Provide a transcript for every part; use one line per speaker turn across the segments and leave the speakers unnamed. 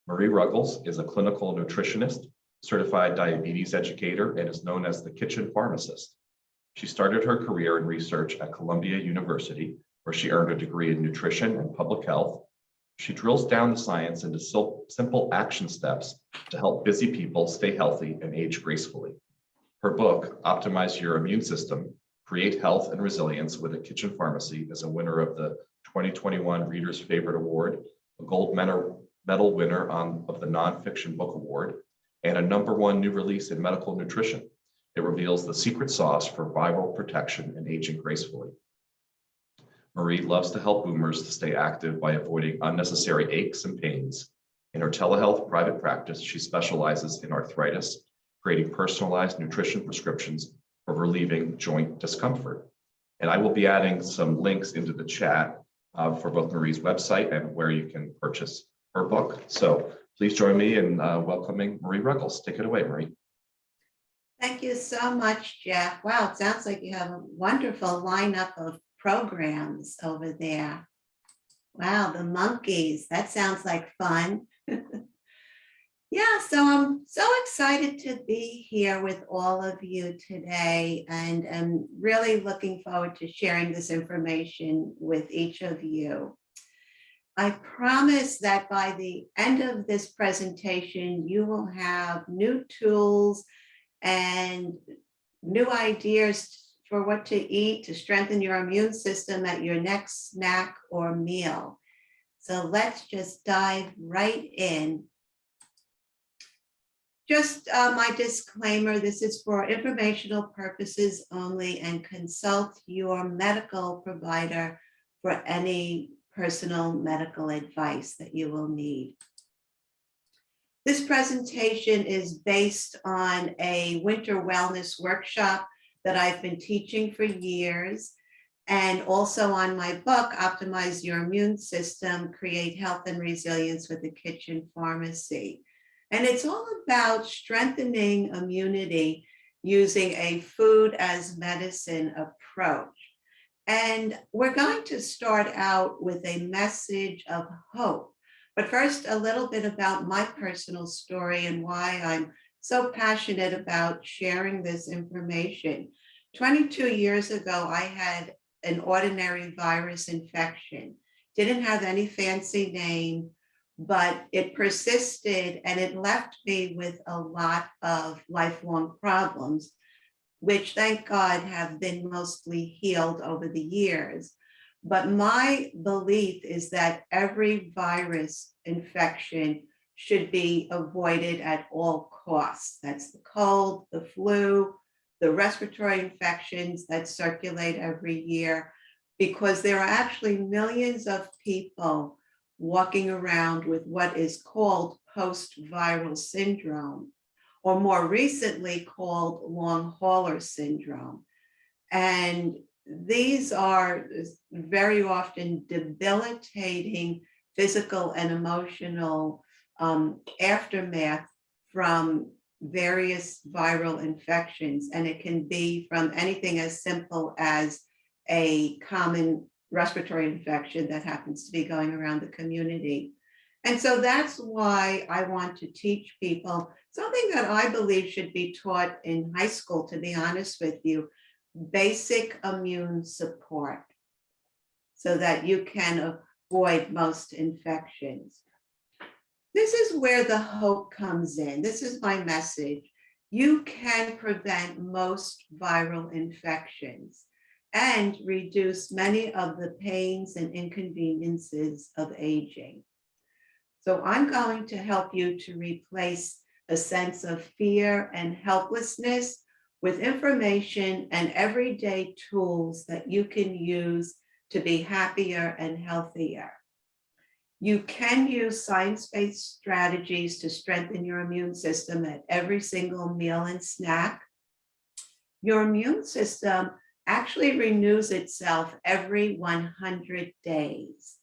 Marie Ruggles is a clinical nutritionist, certified diabetes educator, and is known as the kitchen pharmacist. She started her career in research at Columbia University, where she earned a degree in nutrition and public health. She drills down the science into simple action steps to help busy people stay healthy and age gracefully. Her book, Optimize Your Immune System, Create Health and Resilience with a Kitchen Pharmacy, is a winner of the 2021 Reader's Favorite Award, a gold medal winner of the Nonfiction Book Award, and a #1 new release in medical nutrition. It reveals the secret sauce for viral protection and aging gracefully. Marie loves to help boomers to stay active by avoiding unnecessary aches and pains. In her telehealth private practice, she specializes in arthritis, creating personalized nutrition prescriptions for relieving joint discomfort. And I will be adding some links into the chat for both Marie's website and where you can purchase her book. So please join me in welcoming Marie Ruggles. Take it away, Marie.
Thank you so much, Jeff. Wow, it sounds like you have a wonderful lineup of programs over there. Wow, the monkeys, that sounds like fun. Yeah, so I'm so excited to be here with all of you today, and I'm really looking forward to sharing this information with each of you. I promise that by the end of this presentation, you will have new tools and new ideas for what to eat to strengthen your immune system at your next snack or meal. So let's just dive right in. Just my disclaimer, this is for informational purposes only, and consult your medical provider for any personal medical advice that you will need. This presentation is based on a winter wellness workshop that I've been teaching for years, and also on my book, Optimize Your Immune System, Create Health and Resilience with the Kitchen Pharmacy. And it's all about strengthening immunity using a food as medicine approach. And we're going to start out with a message of hope. But first, a little bit about my personal story and why I'm so passionate about sharing this information. 22 years ago, I had an ordinary virus infection. Didn't have any fancy name, but it persisted and it left me with a lot of lifelong problems, which thank God have been mostly healed over the years. But my belief is that every virus infection should be avoided at all costs. That's the cold, the flu, the respiratory infections that circulate every year, because there are actually millions of people walking around with what is called post-viral syndrome, or more recently called long hauler syndrome. And these are very often debilitating physical and emotional aftermath from various viral infections. And it can be from anything as simple as a common respiratory infection that happens to be going around the community. And so that's why I want to teach people something that I believe should be taught in high school, to be honest with you, basic immune support, so that you can avoid most infections. This is where the hope comes in. This is my message. You can prevent most viral infections and reduce many of the pains and inconveniences of aging. So I'm going to help you to replace a sense of fear and helplessness with information and everyday tools that you can use to be happier and healthier. You can use science-based strategies to strengthen your immune system at every single meal and snack. Your immune system actually renews itself every 100 days.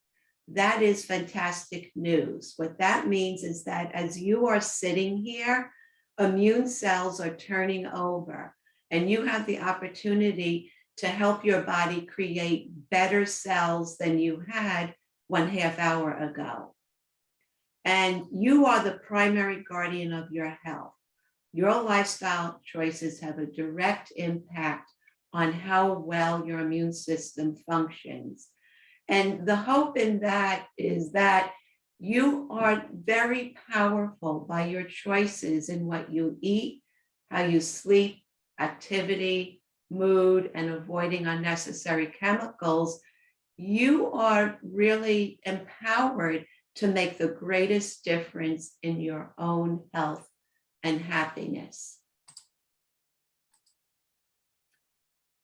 That is fantastic news. What that means is that as you are sitting here, immune cells are turning over, and you have the opportunity to help your body create better cells than you had 1/2 hour ago. And you are the primary guardian of your health. Your lifestyle choices have a direct impact on how well your immune system functions. And the hope in that is that you are very powerful by your choices in what you eat, how you sleep, activity, mood, and avoiding unnecessary chemicals. You are really empowered to make the greatest difference in your own health and happiness.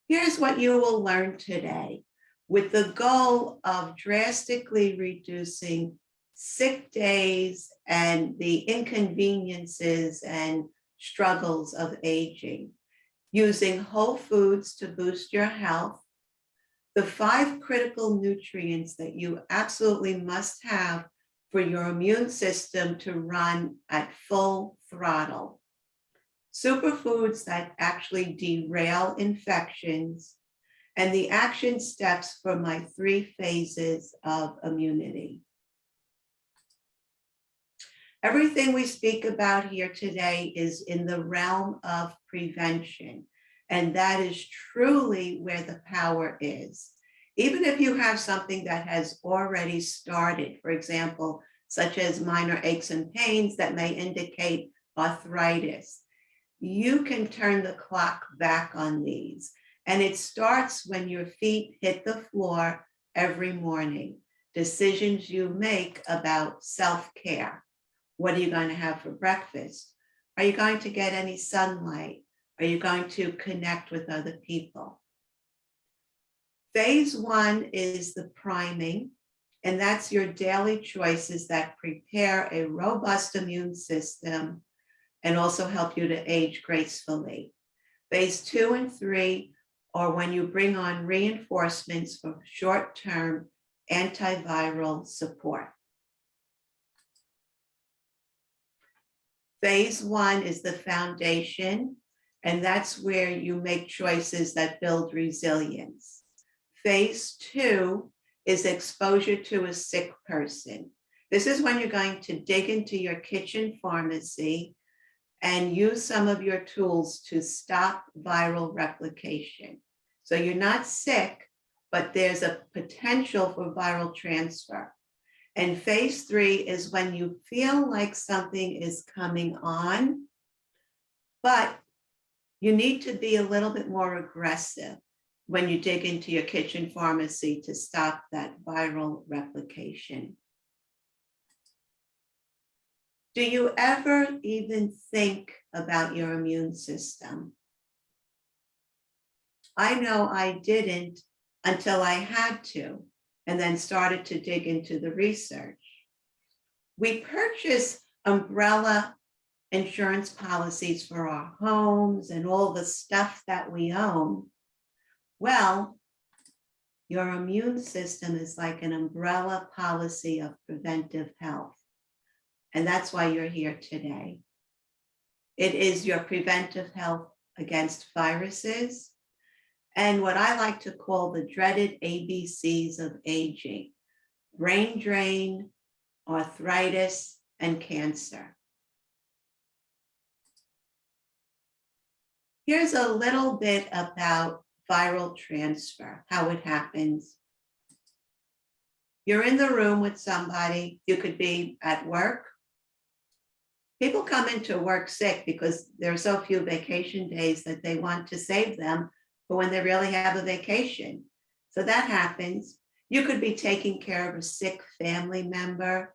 Here's what you will learn today, with the goal of drastically reducing sick days and the inconveniences and struggles of aging, using whole foods to boost your health, the 5 critical nutrients that you absolutely must have for your immune system to run at full throttle, superfoods that actually derail infections, and the action steps for my 3 phases of immunity. Everything we speak about here today is in the realm of prevention, and that is truly where the power is. Even if you have something that has already started, for example, such as minor aches and pains that may indicate arthritis, you can turn the clock back on these. And it starts when your feet hit the floor every morning. Decisions you make about self-care. What are you going to have for breakfast? Are you going to get any sunlight? Are you going to connect with other people? Phase 1 is the priming, and that's your daily choices that prepare a robust immune system and also help you to age gracefully. Phase 2 and 3 are when you bring on reinforcements for short-term antiviral support. Phase 1 is the foundation, and that's where you make choices that build resilience. Phase 2 is exposure to a sick person. This is when you're going to dig into your kitchen pharmacy and use some of your tools to stop viral replication. So you're not sick, but there's a potential for viral transfer. And phase 3 is when you feel like something is coming on, but you need to be a little bit more aggressive when you dig into your kitchen pharmacy to stop that viral replication. Do you ever even think about your immune system? I know I didn't until I had to, and then started to dig into the research. We purchase umbrella insurance policies for our homes and all the stuff that we own. Well, your immune system is like an umbrella policy of preventive health. And that's why you're here today. It is your preventive health against viruses and what I like to call the dreaded ABCs of aging: brain drain, arthritis, and cancer. Here's a little bit about viral transfer, how it happens. You're in the room with somebody. You could be at work. People come into work sick because there are so few vacation days that they want to save them for when they really have a vacation. So that happens. You could be taking care of a sick family member,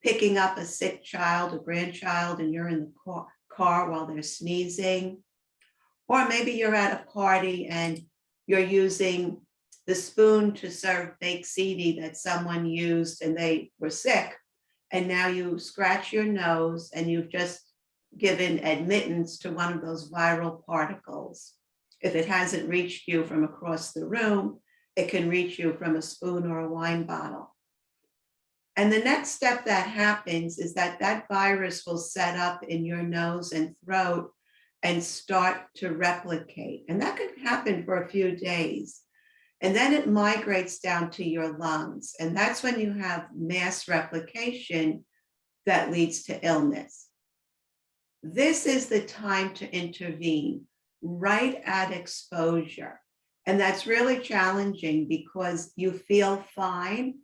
picking up a sick child, a grandchild, and you're in the car while they're sneezing. Or maybe you're at a party and you're using the spoon to serve baked ziti that someone used and they were sick. And now you scratch your nose and you've just given admittance to one of those viral particles. If it hasn't reached you from across the room, it can reach you from a spoon or a wine bottle. And the next step that happens is that that virus will set up in your nose and throat and start to replicate. And that could happen for a few days. And then it migrates down to your lungs. And that's when you have mass replication that leads to illness. This is the time to intervene right at exposure. And that's really challenging because you feel fine,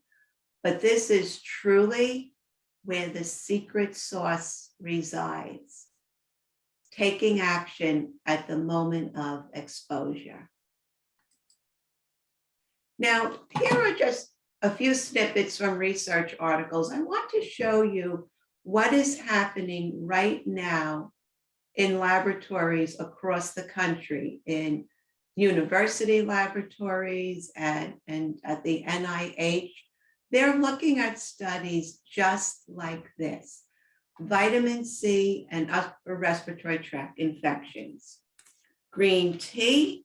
but this is truly where the secret sauce resides. Taking action at the moment of exposure. Now, here are just a few snippets from research articles. I want to show you what is happening right now in laboratories across the country, in university laboratories and at the NIH. They're looking at studies just like this: vitamin C and upper respiratory tract infections, green tea,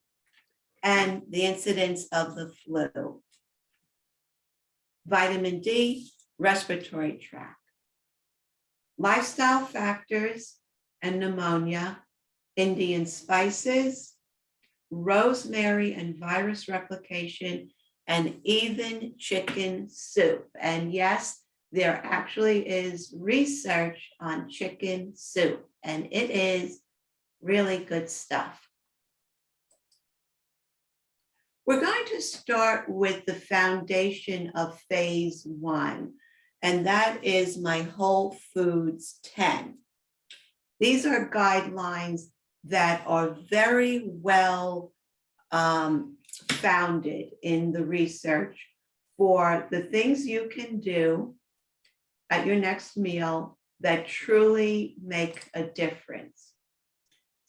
and the incidence of the flu, vitamin D, respiratory tract, lifestyle factors and pneumonia, Indian spices, rosemary and virus replication, and even chicken soup. And yes, there actually is research on chicken soup, and it is really good stuff. We're going to start with the foundation of phase 1, and that is my Whole Foods 10. These are guidelines that are very well founded in the research for the things you can do at your next meal that truly make a difference.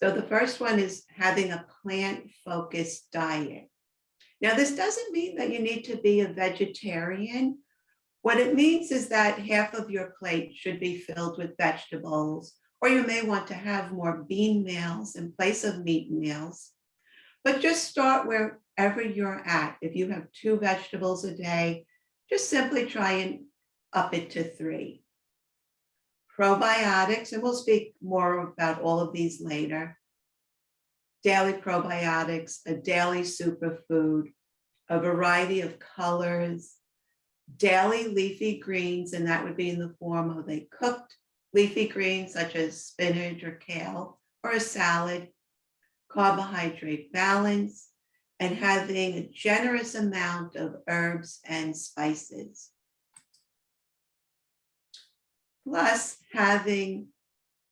So the first one is having a plant-focused diet. Now, this doesn't mean that you need to be a vegetarian. What it means is that half of your plate should be filled with vegetables, or you may want to have more bean meals in place of meat meals. But just start wherever you're at. If you have 2 vegetables a day, just simply try and up it to 3. Probiotics, and we'll speak more about all of these later. Daily probiotics, a daily superfood, a variety of colors, daily leafy greens, and that would be in the form of a cooked leafy greens such as spinach or kale, or a salad, carbohydrate balance, and having a generous amount of herbs and spices. Plus having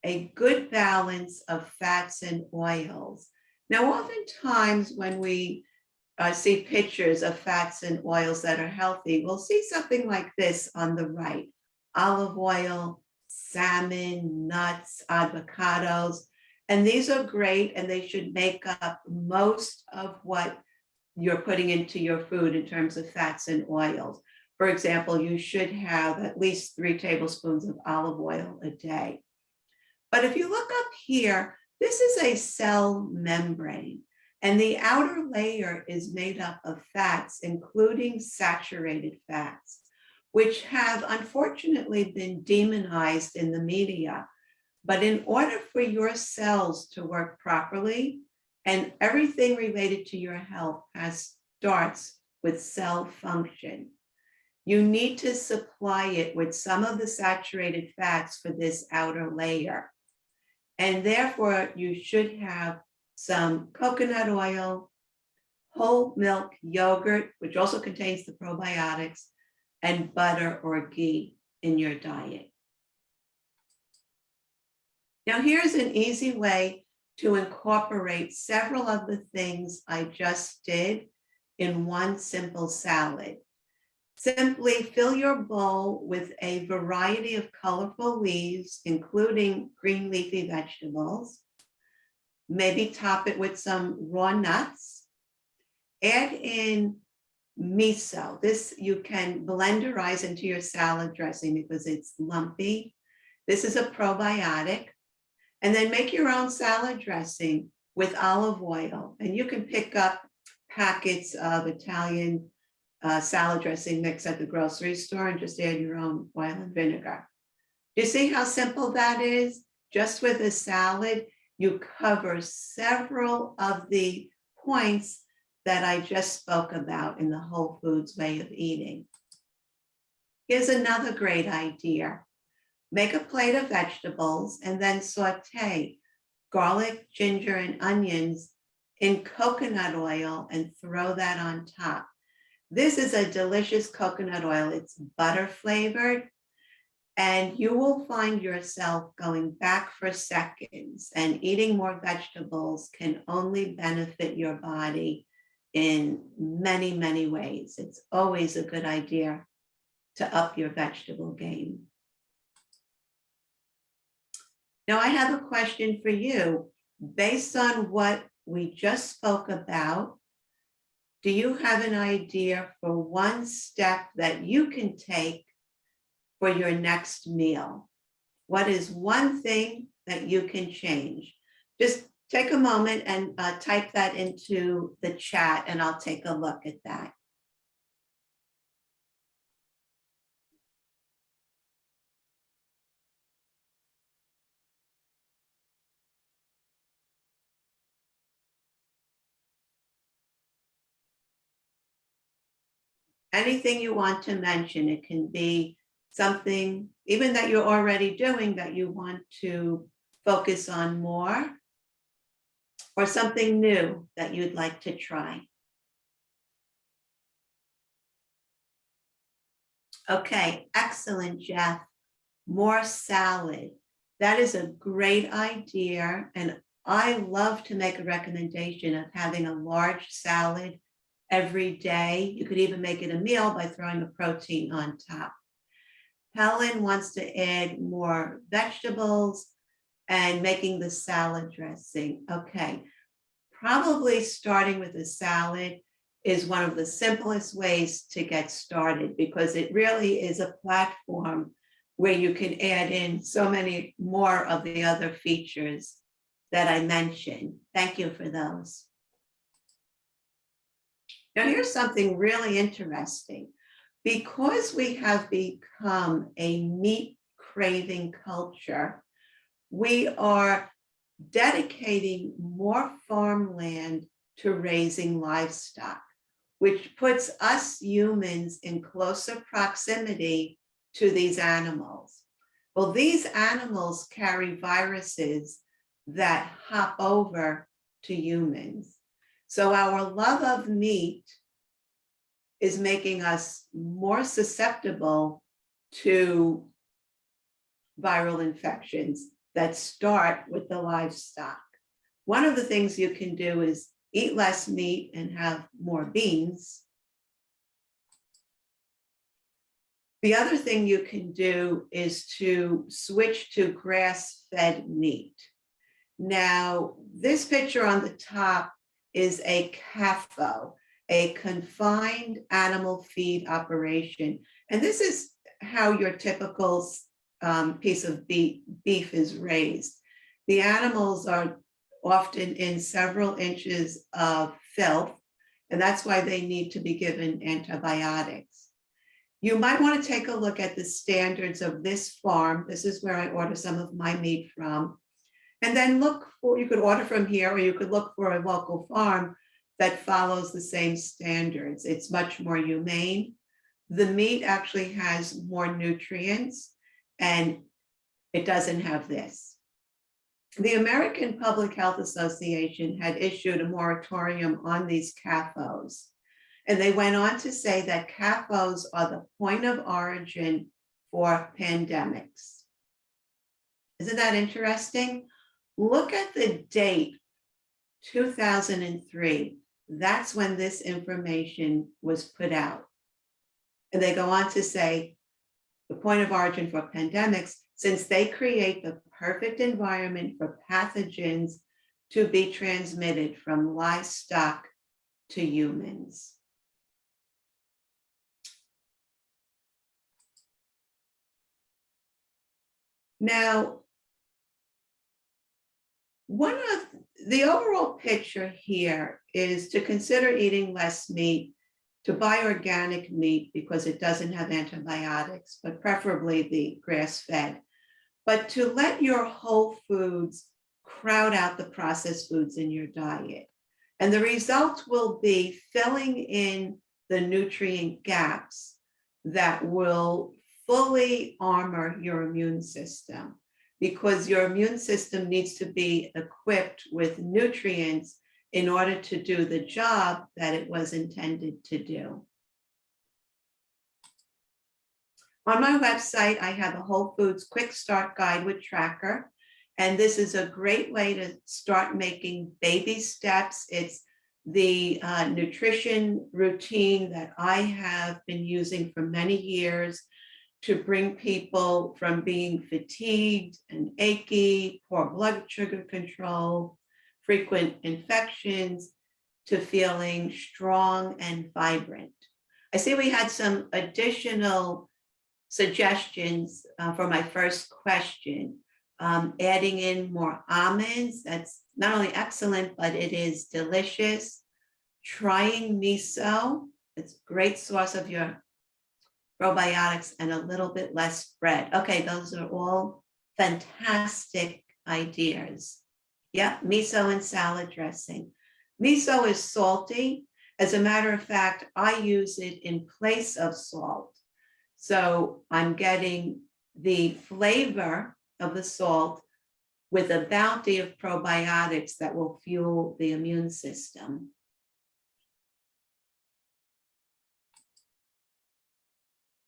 a good balance of fats and oils. Now, oftentimes when we see pictures of fats and oils that are healthy, we'll see something like this on the right: olive oil, salmon, nuts, avocados. And these are great, and they should make up most of what you're putting into your food in terms of fats and oils. For example, you should have at least 3 tablespoons of olive oil a day. But if you look up here, this is a cell membrane, and the outer layer is made up of fats, including saturated fats, which have unfortunately been demonized in the media. But in order for your cells to work properly, and everything related to your health starts with cell function, you need to supply it with some of the saturated fats for this outer layer. And therefore, you should have some coconut oil, whole milk yogurt, which also contains the probiotics, and butter or ghee in your diet. Now, here's an easy way to incorporate several of the things I just did in one simple salad. Simply fill your bowl with a variety of colorful leaves, including green leafy vegetables. Maybe top it with some raw nuts. Add in miso. This you can blenderize into your salad dressing because it's lumpy. This is a probiotic. And then make your own salad dressing with olive oil. And you can pick up packets of Italian salad dressing mix at the grocery store and just add your own oil and vinegar. Do you see how simple that is? Just with a salad, you cover several of the points that I just spoke about in the Whole Foods way of eating. Here's another great idea. Make a plate of vegetables and then saute garlic, ginger, and onions in coconut oil and throw that on top. This is a delicious coconut oil. It's butter flavored, and you will find yourself going back for seconds, and eating more vegetables can only benefit your body in many, many ways. It's always a good idea to up your vegetable game. Now, I have a question for you. Based on what we just spoke about, do you have an idea for one step that you can take for your next meal? What is one thing that you can change? Just take a moment and type that into the chat, and I'll take a look at that. Anything you want to mention. It can be something even that you're already doing that you want to focus on more, or something new that you'd like to try. Okay, excellent, Jeff. More salad. That is a great idea. And I love to make a recommendation of having a large salad every day. You could even make it a meal by throwing a protein on top. Helen wants to add more vegetables and making the salad dressing. Okay, probably starting with a salad is one of the simplest ways to get started, because it really is a platform where you can add in so many more of the other features that I mentioned. Thank you for those. Now, here's something really interesting. Because we have become a meat craving culture, we are dedicating more farmland to raising livestock, which puts us humans in closer proximity to these animals. Well, these animals carry viruses that hop over to humans. So our love of meat is making us more susceptible to viral infections that start with the livestock. One of the things you can do is eat less meat and have more beans. The other thing you can do is to switch to grass-fed meat. Now, this picture on the top is a CAFO, a confined animal feed operation. And this is how your typical piece of beef is raised. The animals are often in several inches of filth, and that's why they need to be given antibiotics. You might want to take a look at the standards of this farm. This is where I order some of my meat from. And then look for, you could order from here, or you could look for a local farm that follows the same standards. It's much more humane. The meat actually has more nutrients, and it doesn't have this. The American Public Health Association had issued a moratorium on these CAFOs. And they went on to say that CAFOs are the point of origin for pandemics. Isn't that interesting? Look at the date, 2003. That's when this information was put out. And they go on to say the point of origin for pandemics, since they create the perfect environment for pathogens to be transmitted from livestock to humans. Now, one of the overall picture here is to consider eating less meat, to buy organic meat because it doesn't have antibiotics, but preferably the grass-fed, but to let your whole foods crowd out the processed foods in your diet. And the result will be filling in the nutrient gaps that will fully armor your immune system, because your immune system needs to be equipped with nutrients in order to do the job that it was intended to do. On my website, I have a Whole Foods Quick Start Guide with Tracker, and this is a great way to start making baby steps. It's the nutrition routine that I have been using for many years to bring people from being fatigued and achy, poor blood sugar control, frequent infections, to feeling strong and vibrant. I see we had some additional suggestions for my first question. Adding in more almonds, that's not only excellent, but it is delicious. Trying miso, it's a great source of your probiotics, and a little bit less bread. Okay, those are all fantastic ideas. Yeah, miso and salad dressing. Miso is salty. As a matter of fact, I use it in place of salt. So I'm getting the flavor of the salt with a bounty of probiotics that will fuel the immune system.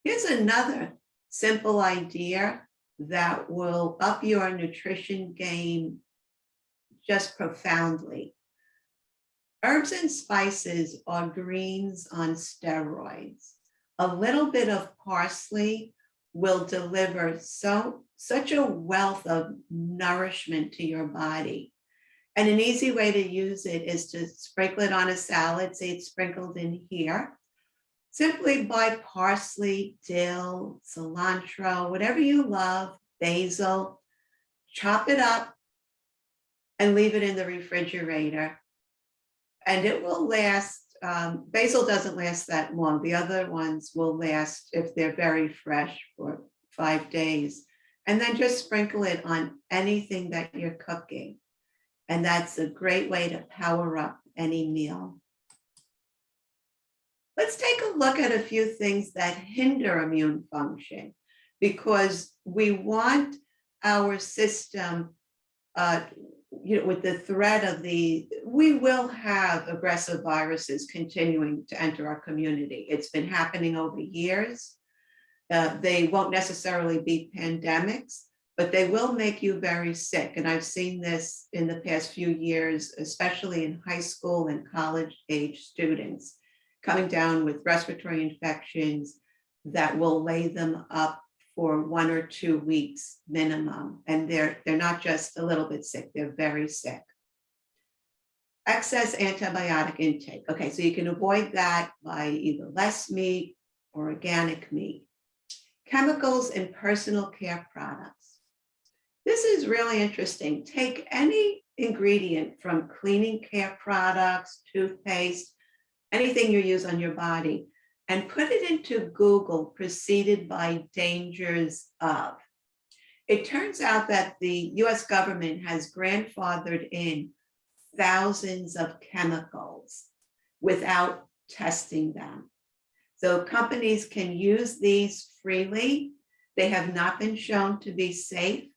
Here's another simple idea that will up your nutrition game just profoundly. Herbs and spices are greens on steroids. A little bit of parsley will deliver such a wealth of nourishment to your body. And an easy way to use it is to sprinkle it on a salad. Say it's sprinkled in here. Simply buy parsley, dill, cilantro, whatever you love, basil, chop it up and leave it in the refrigerator. And it will last, basil doesn't last that long. The other ones will last, if they're very fresh, for 5 days. And then just sprinkle it on anything that you're cooking. And that's a great way to power up any meal. Let's take a look at a few things that hinder immune function, because we want our system, with the threat of we will have aggressive viruses continuing to enter our community. It's been happening over years. They won't necessarily be pandemics, but they will make you very sick. And I've seen this in the past few years, especially in high school and college age students, coming down with respiratory infections that will lay them up for 1 or 2 weeks minimum. And they're not just a little bit sick, they're very sick. Excess antibiotic intake. Okay, so you can avoid that by either less meat or organic meat. Chemicals in personal care products. This is really interesting. Take any ingredient from cleaning care products, toothpaste, anything you use on your body, and put it into Google, preceded by dangers of. It turns out that the US government has grandfathered in thousands of chemicals without testing them. So companies can use these freely. They have not been shown to be safe.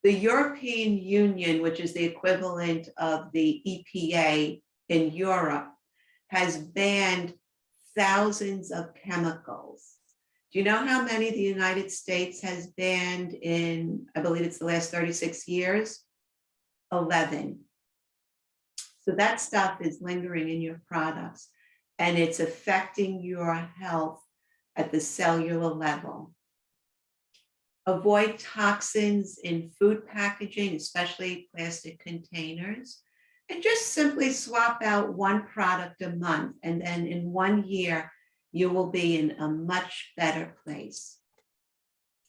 The European Union, which is the equivalent of the EPA in Europe, has banned thousands of chemicals. Do you know how many the United States has banned in, I believe it's the last 36 years? 11. So that stuff is lingering in your products, and it's affecting your health at the cellular level. Avoid toxins in food packaging, especially plastic containers. And just simply swap out one product a month, and then in 1 year, you will be in a much better place.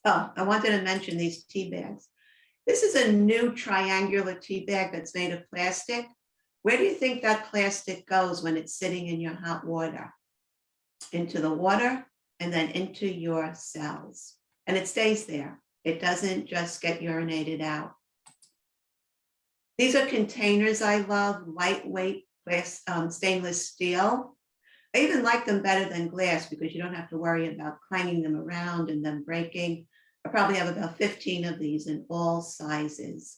Oh, I wanted to mention these tea bags. This is a new triangular tea bag that's made of plastic. Where do you think that plastic goes when it's sitting in your hot water? Into the water and then into your cells. And it stays there. It doesn't just get urinated out. These are containers I love, lightweight stainless steel. I even like them better than glass because you don't have to worry about clanging them around and them breaking. I probably have about 15 of these in all sizes.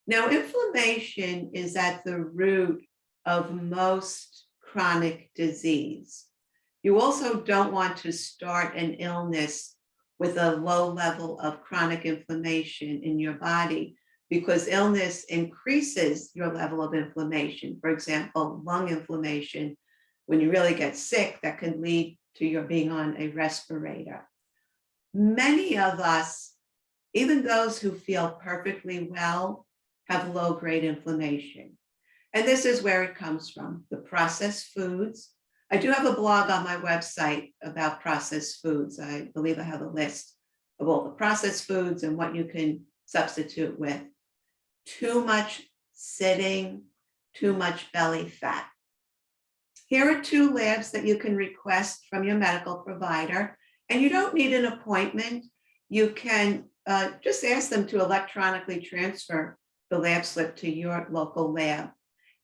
Now, inflammation is at the root of most chronic disease. You also don't want to start an illness with a low level of chronic inflammation in your body, because illness increases your level of inflammation. For example, lung inflammation, when you really get sick, that can lead to your being on a respirator. Many of us, even those who feel perfectly well, have low-grade inflammation. And this is where it comes from, the processed foods. I do have a blog on my website about processed foods. I believe I have a list of all the processed foods and what you can substitute with. Too much sitting, too much belly fat. Here are 2 labs that you can request from your medical provider, and you don't need an appointment. You can just ask them to electronically transfer the lab slip to your local lab.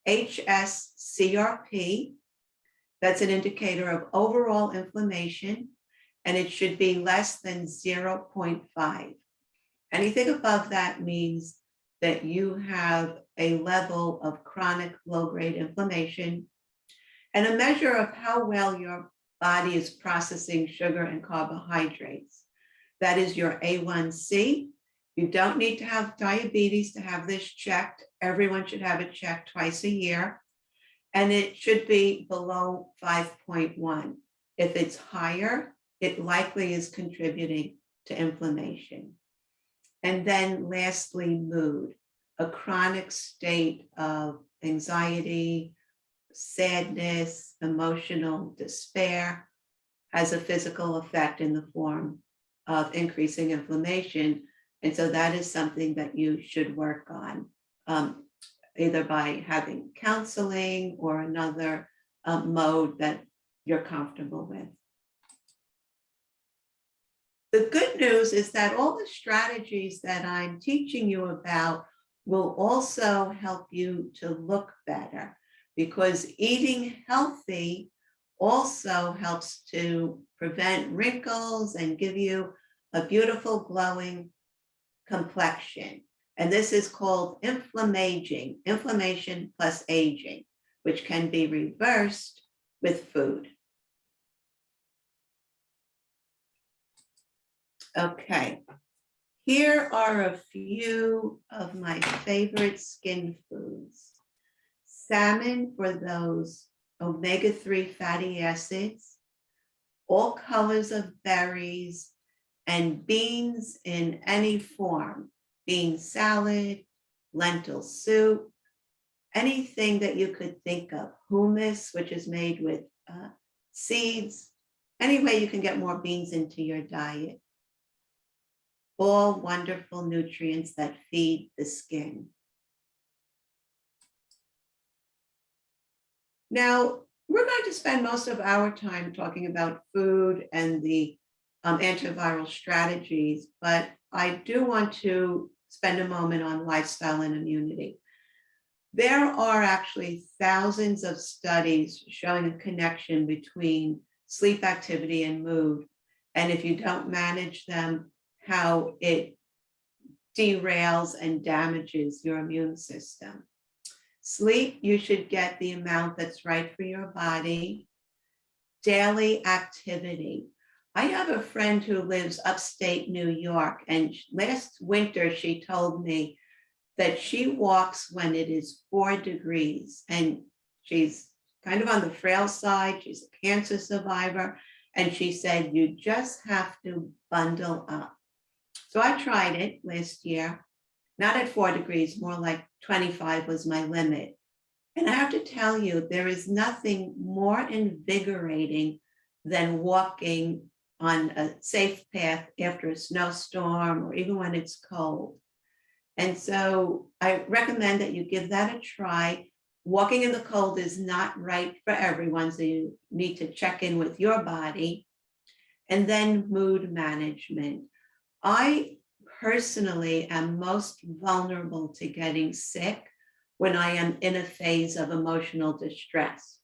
HSCRP, that's an indicator of overall inflammation, and it should be less than 0.5. Anything above that means that you have a level of chronic low-grade inflammation, and a measure of how well your body is processing sugar and carbohydrates. That is your A1C. You don't need to have diabetes to have this checked. Everyone should have it checked twice a year. And it should be below 5.1. If it's higher, it likely is contributing to inflammation. And then lastly, mood, a chronic state of anxiety, sadness, emotional despair, has a physical effect in the form of increasing inflammation. And so that is something that you should work on, either by having counseling or another mode that you're comfortable with. The good news is that all the strategies that I'm teaching you about will also help you to look better, because eating healthy also helps to prevent wrinkles and give you a beautiful glowing complexion. And this is called inflammation plus aging, which can be reversed with food. Okay, here are a few of my favorite skin foods. Salmon for those omega-3 fatty acids, all colors of berries, and beans in any form, bean salad, lentil soup, anything that you could think of, hummus, which is made with seeds, any way you can get more beans into your diet. All wonderful nutrients that feed the skin. Now, we're going to spend most of our time talking about food and the antiviral strategies, but I do want to spend a moment on lifestyle and immunity. There are actually thousands of studies showing a connection between sleep activity and mood, and if you don't manage them, how it derails and damages your immune system. Sleep, you should get the amount that's right for your body. Daily activity. I have a friend who lives upstate New York, and last winter she told me that she walks when it is 4 degrees, and she's kind of on the frail side. She's a cancer survivor, and she said, you just have to bundle up. So I tried it last year, not at 4 degrees, more like 25 was my limit. And I have to tell you, there is nothing more invigorating than walking on a safe path after a snowstorm or even when it's cold. And so I recommend that you give that a try. Walking in the cold is not right for everyone, so you need to check in with your body. And then mood management. I personally am most vulnerable to getting sick when I am in a phase of emotional distress.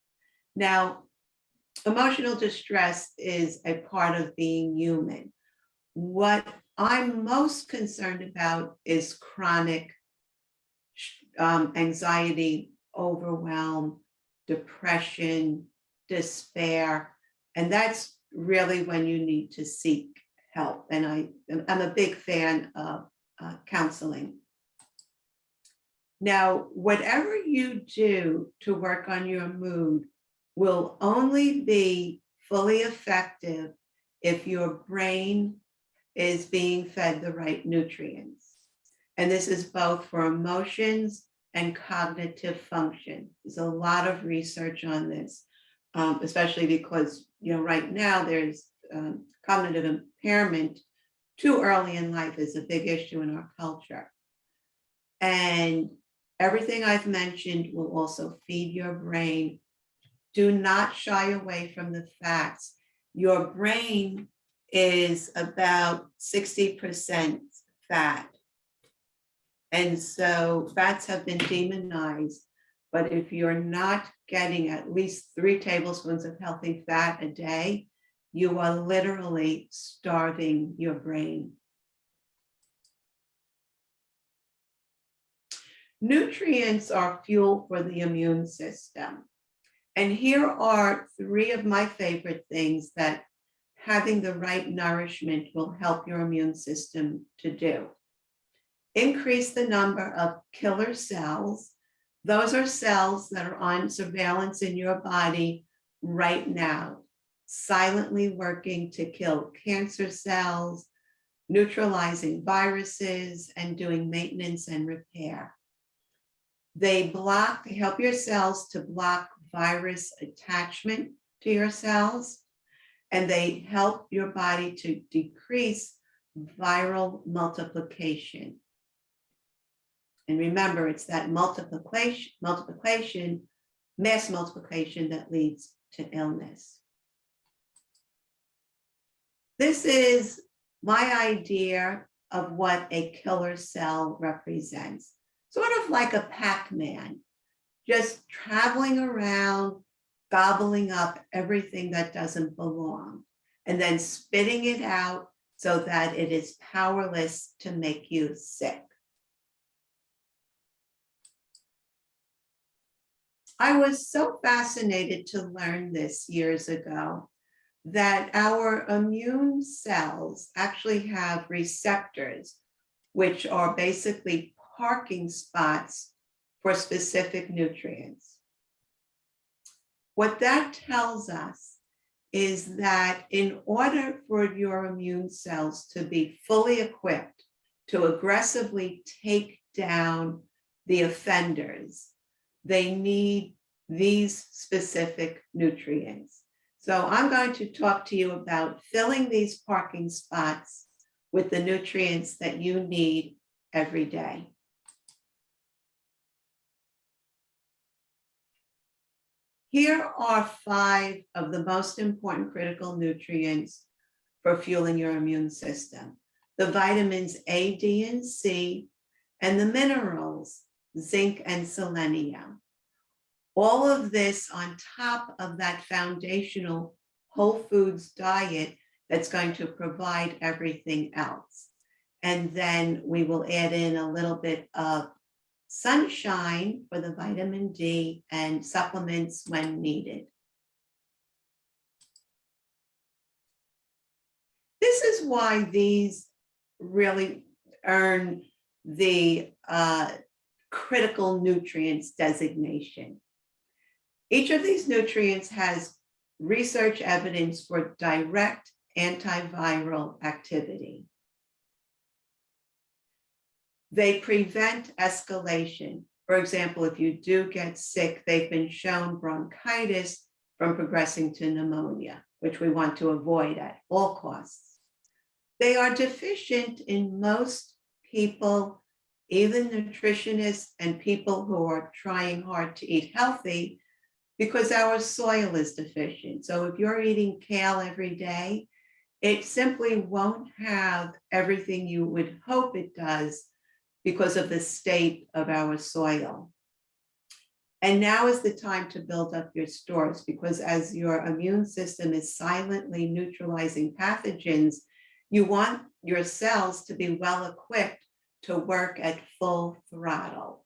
Now, emotional distress is a part of being human. What I'm most concerned about is chronic anxiety, overwhelm, depression, despair. And that's really when you need to seek help. And I'm a big fan of counseling. Now, whatever you do to work on your mood will only be fully effective if your brain is being fed the right nutrients. And this is both for emotions and cognitive function. There's a lot of research on this, especially because, right now there's cognitive impairment too early in life is a big issue in our culture. And everything I've mentioned will also feed your brain. Do not shy away from the facts. Your brain is about 60% fat. And so fats have been demonized. But if you're not getting at least 3 tablespoons of healthy fat a day, you are literally starving your brain. Nutrients are fuel for the immune system. And here are 3 of my favorite things that having the right nourishment will help your immune system to do. Increase the number of killer cells. Those are cells that are on surveillance in your body right now, silently working to kill cancer cells, neutralizing viruses, and doing maintenance and repair. They help your cells to block virus attachment to your cells, and they help your body to decrease viral multiplication. And remember, it's that multiplication, mass multiplication that leads to illness. This is my idea of what a killer cell represents. Sort of like a Pac-Man, just traveling around, gobbling up everything that doesn't belong, and then spitting it out so that it is powerless to make you sick. I was so fascinated to learn this years ago that our immune cells actually have receptors, which are basically parking spots for specific nutrients. What that tells us is that in order for your immune cells to be fully equipped to aggressively take down the offenders, they need these specific nutrients. So I'm going to talk to you about filling these parking spots with the nutrients that you need every day. Here are 5 of the most important critical nutrients for fueling your immune system. The vitamins A, D, and C, and the minerals, zinc and selenium. All of this on top of that foundational whole foods diet that's going to provide everything else. And then we will add in a little bit of sunshine for the vitamin D and supplements when needed. This is why these really earn the critical nutrients designation. Each of these nutrients has research evidence for direct antiviral activity. They prevent escalation. For example, if you do get sick, they've been shown bronchitis from progressing to pneumonia, which we want to avoid at all costs. They are deficient in most people, even nutritionists and people who are trying hard to eat healthy, because our soil is deficient. So if you're eating kale every day, it simply won't have everything you would hope it does because of the state of our soil. And now is the time to build up your stores, because as your immune system is silently neutralizing pathogens, you want your cells to be well equipped to work at full throttle.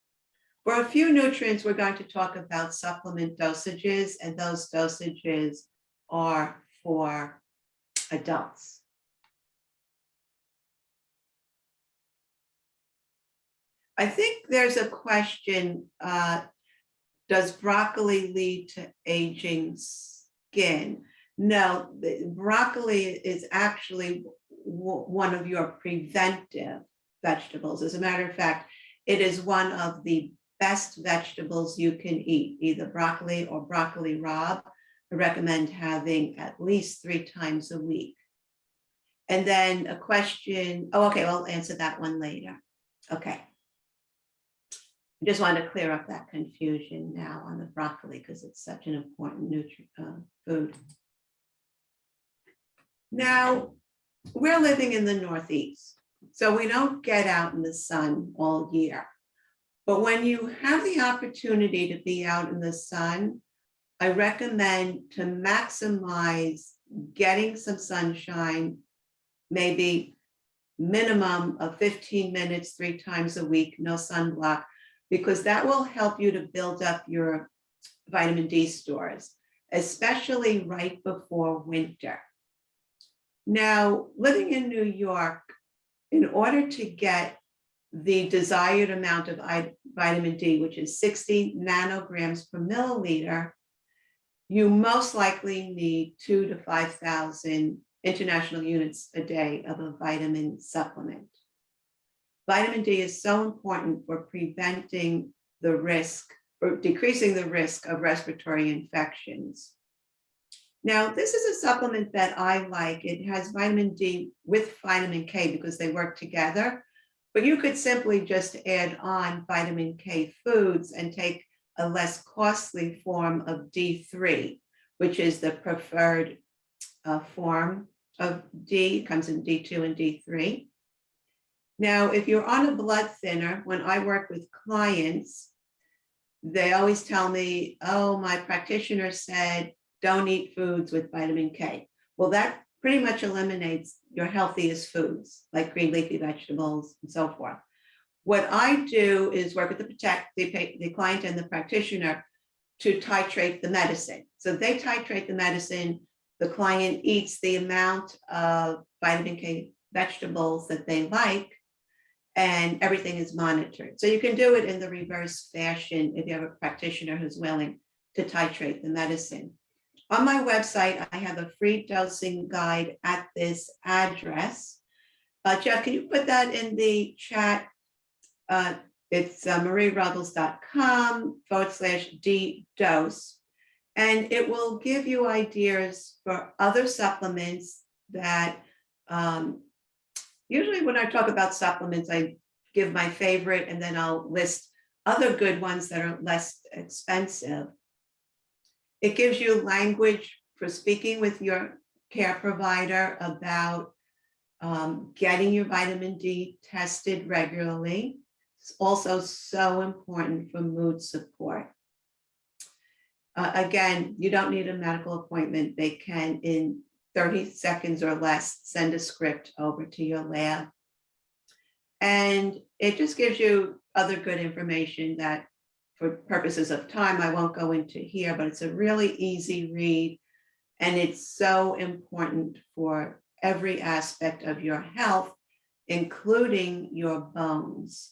For a few nutrients, we're going to talk about supplement dosages, and those dosages are for adults. I think there's a question, does broccoli lead to aging skin? No, broccoli is actually one of your preventive vegetables. As a matter of fact, it is one of the best vegetables you can eat, either broccoli or broccoli rabe. I recommend having at least 3 times a week. And then a question, oh, okay, I'll answer that one later. Okay. I just wanted to clear up that confusion now on the broccoli because it's such an important food. Now, we're living in the Northeast, so we don't get out in the sun all year. But when you have the opportunity to be out in the sun, I recommend to maximize getting some sunshine, maybe minimum of 15 minutes, 3 times a week, no sunblock, because that will help you to build up your vitamin D stores, especially right before winter. Now, living in New York, in order to get the desired amount of vitamin D, which is 60 nanograms per milliliter, you most likely need 2,000 to 5,000 international units a day of a vitamin supplement. Vitamin D is so important for preventing the risk or decreasing the risk of respiratory infections. Now, this is a supplement that I like. It has vitamin D with vitamin K because they work together, but you could simply just add on vitamin K foods and take a less costly form of D3, which is the preferred form of D. It comes in D2 and D3. Now, if you're on a blood thinner, when I work with clients, they always tell me, oh, my practitioner said, don't eat foods with vitamin K. Well, that pretty much eliminates your healthiest foods, like green leafy vegetables and so forth. What I do is work with the client and the practitioner to titrate the medicine. So they titrate the medicine, the client eats the amount of vitamin K vegetables that they like, and everything is monitored. So you can do it in the reverse fashion if you have a practitioner who's willing to titrate the medicine. On my website, I have a free dosing guide at this address. Jeff, can you put that in the chat? It's marieruggles.com/d-dose. And it will give you ideas for other supplements that usually when I talk about supplements, I give my favorite and then I'll list other good ones that are less expensive. It gives you language for speaking with your care provider about getting your vitamin D tested regularly. It's also so important for mood support. Again, you don't need a medical appointment. They can, in 30 seconds or less, send a script over to your lab. And it just gives you other good information that, for purposes of time, I won't go into here, but it's a really easy read. And it's so important for every aspect of your health, including your bones.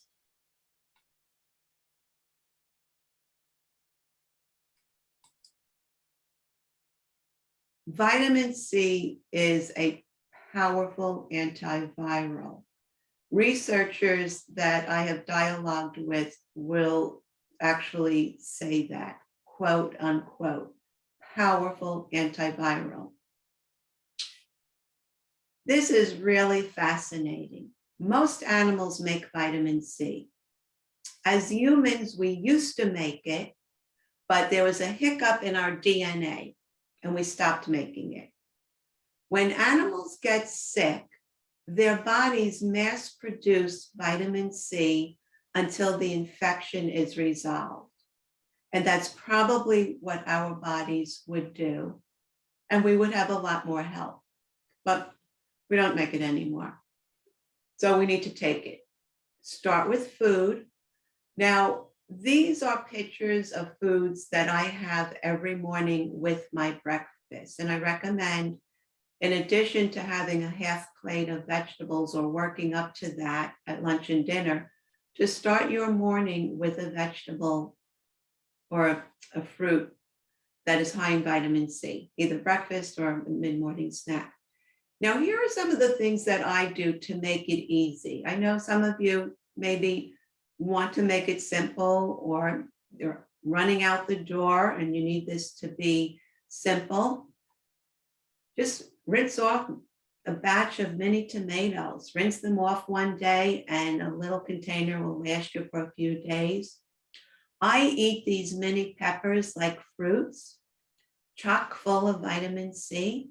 Vitamin C is a powerful antiviral. Researchers that I have dialogued with will actually say that, quote unquote, powerful antiviral. This is really fascinating. Most animals make vitamin C. As humans, we used to make it, but there was a hiccup in our DNA and we stopped making it. When animals get sick, their bodies mass produce vitamin C until the infection is resolved. And that's probably what our bodies would do. And we would have a lot more help, but we don't make it anymore. So we need to take it. Start with food. Now, these are pictures of foods that I have every morning with my breakfast. And I recommend, in addition to having a half plate of vegetables or working up to that at lunch and dinner, to start your morning with a vegetable or a fruit that is high in vitamin C, either breakfast or a mid-morning snack. Now, here are some of the things that I do to make it easy. I know some of you maybe want to make it simple, or you're running out the door and you need this to be simple. Just rinse off a batch of mini tomatoes, rinse them off one day, and a little container will last you for a few days. I eat these mini peppers like fruits, chock full of vitamin C.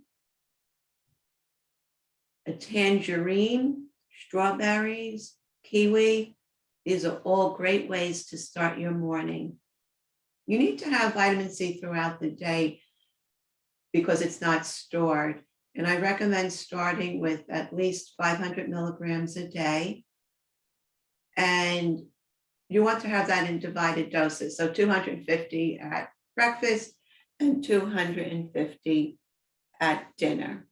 A tangerine, strawberries, kiwi. These are all great ways to start your morning. You need to have vitamin C throughout the day because it's not stored. And I recommend starting with at least 500 milligrams a day. And you want to have that in divided doses. So 250 at breakfast and 250 at dinner.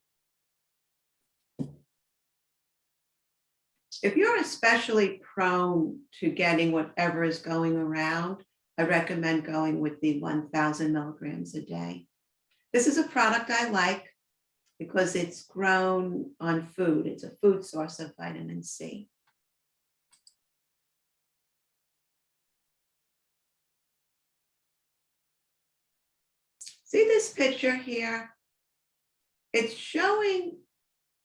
If you're especially prone to getting whatever is going around, I recommend going with the 1,000 milligrams a day. This is a product I like because it's grown on food. It's a food source of vitamin C. See this picture here? It's showing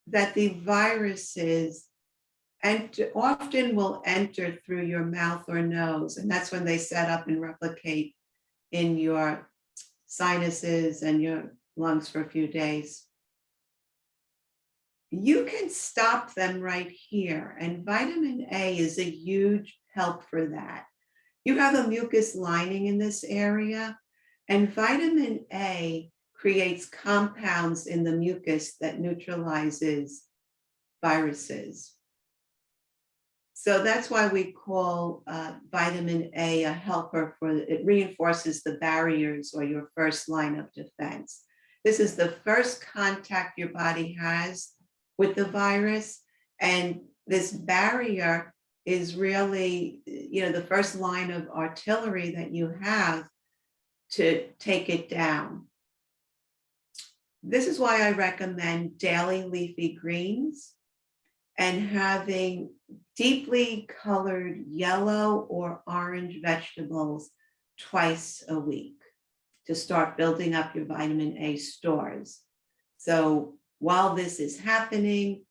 that the viruses and often will enter through your mouth or nose. And that's when they set up and replicate in your sinuses and your lungs for a few days. You can stop them right here. And vitamin A is a huge help for that. You have a mucus lining in this area, and vitamin A creates compounds in the mucus that neutralizes viruses. So that's why we call vitamin A a helper, for it reinforces the barriers or your first line of defense. This is the first contact your body has with the virus. And this barrier is really, the first line of artillery that you have to take it down. This is why I recommend daily leafy greens and having deeply colored yellow or orange vegetables twice a week to start building up your vitamin A stores. So while this is happening,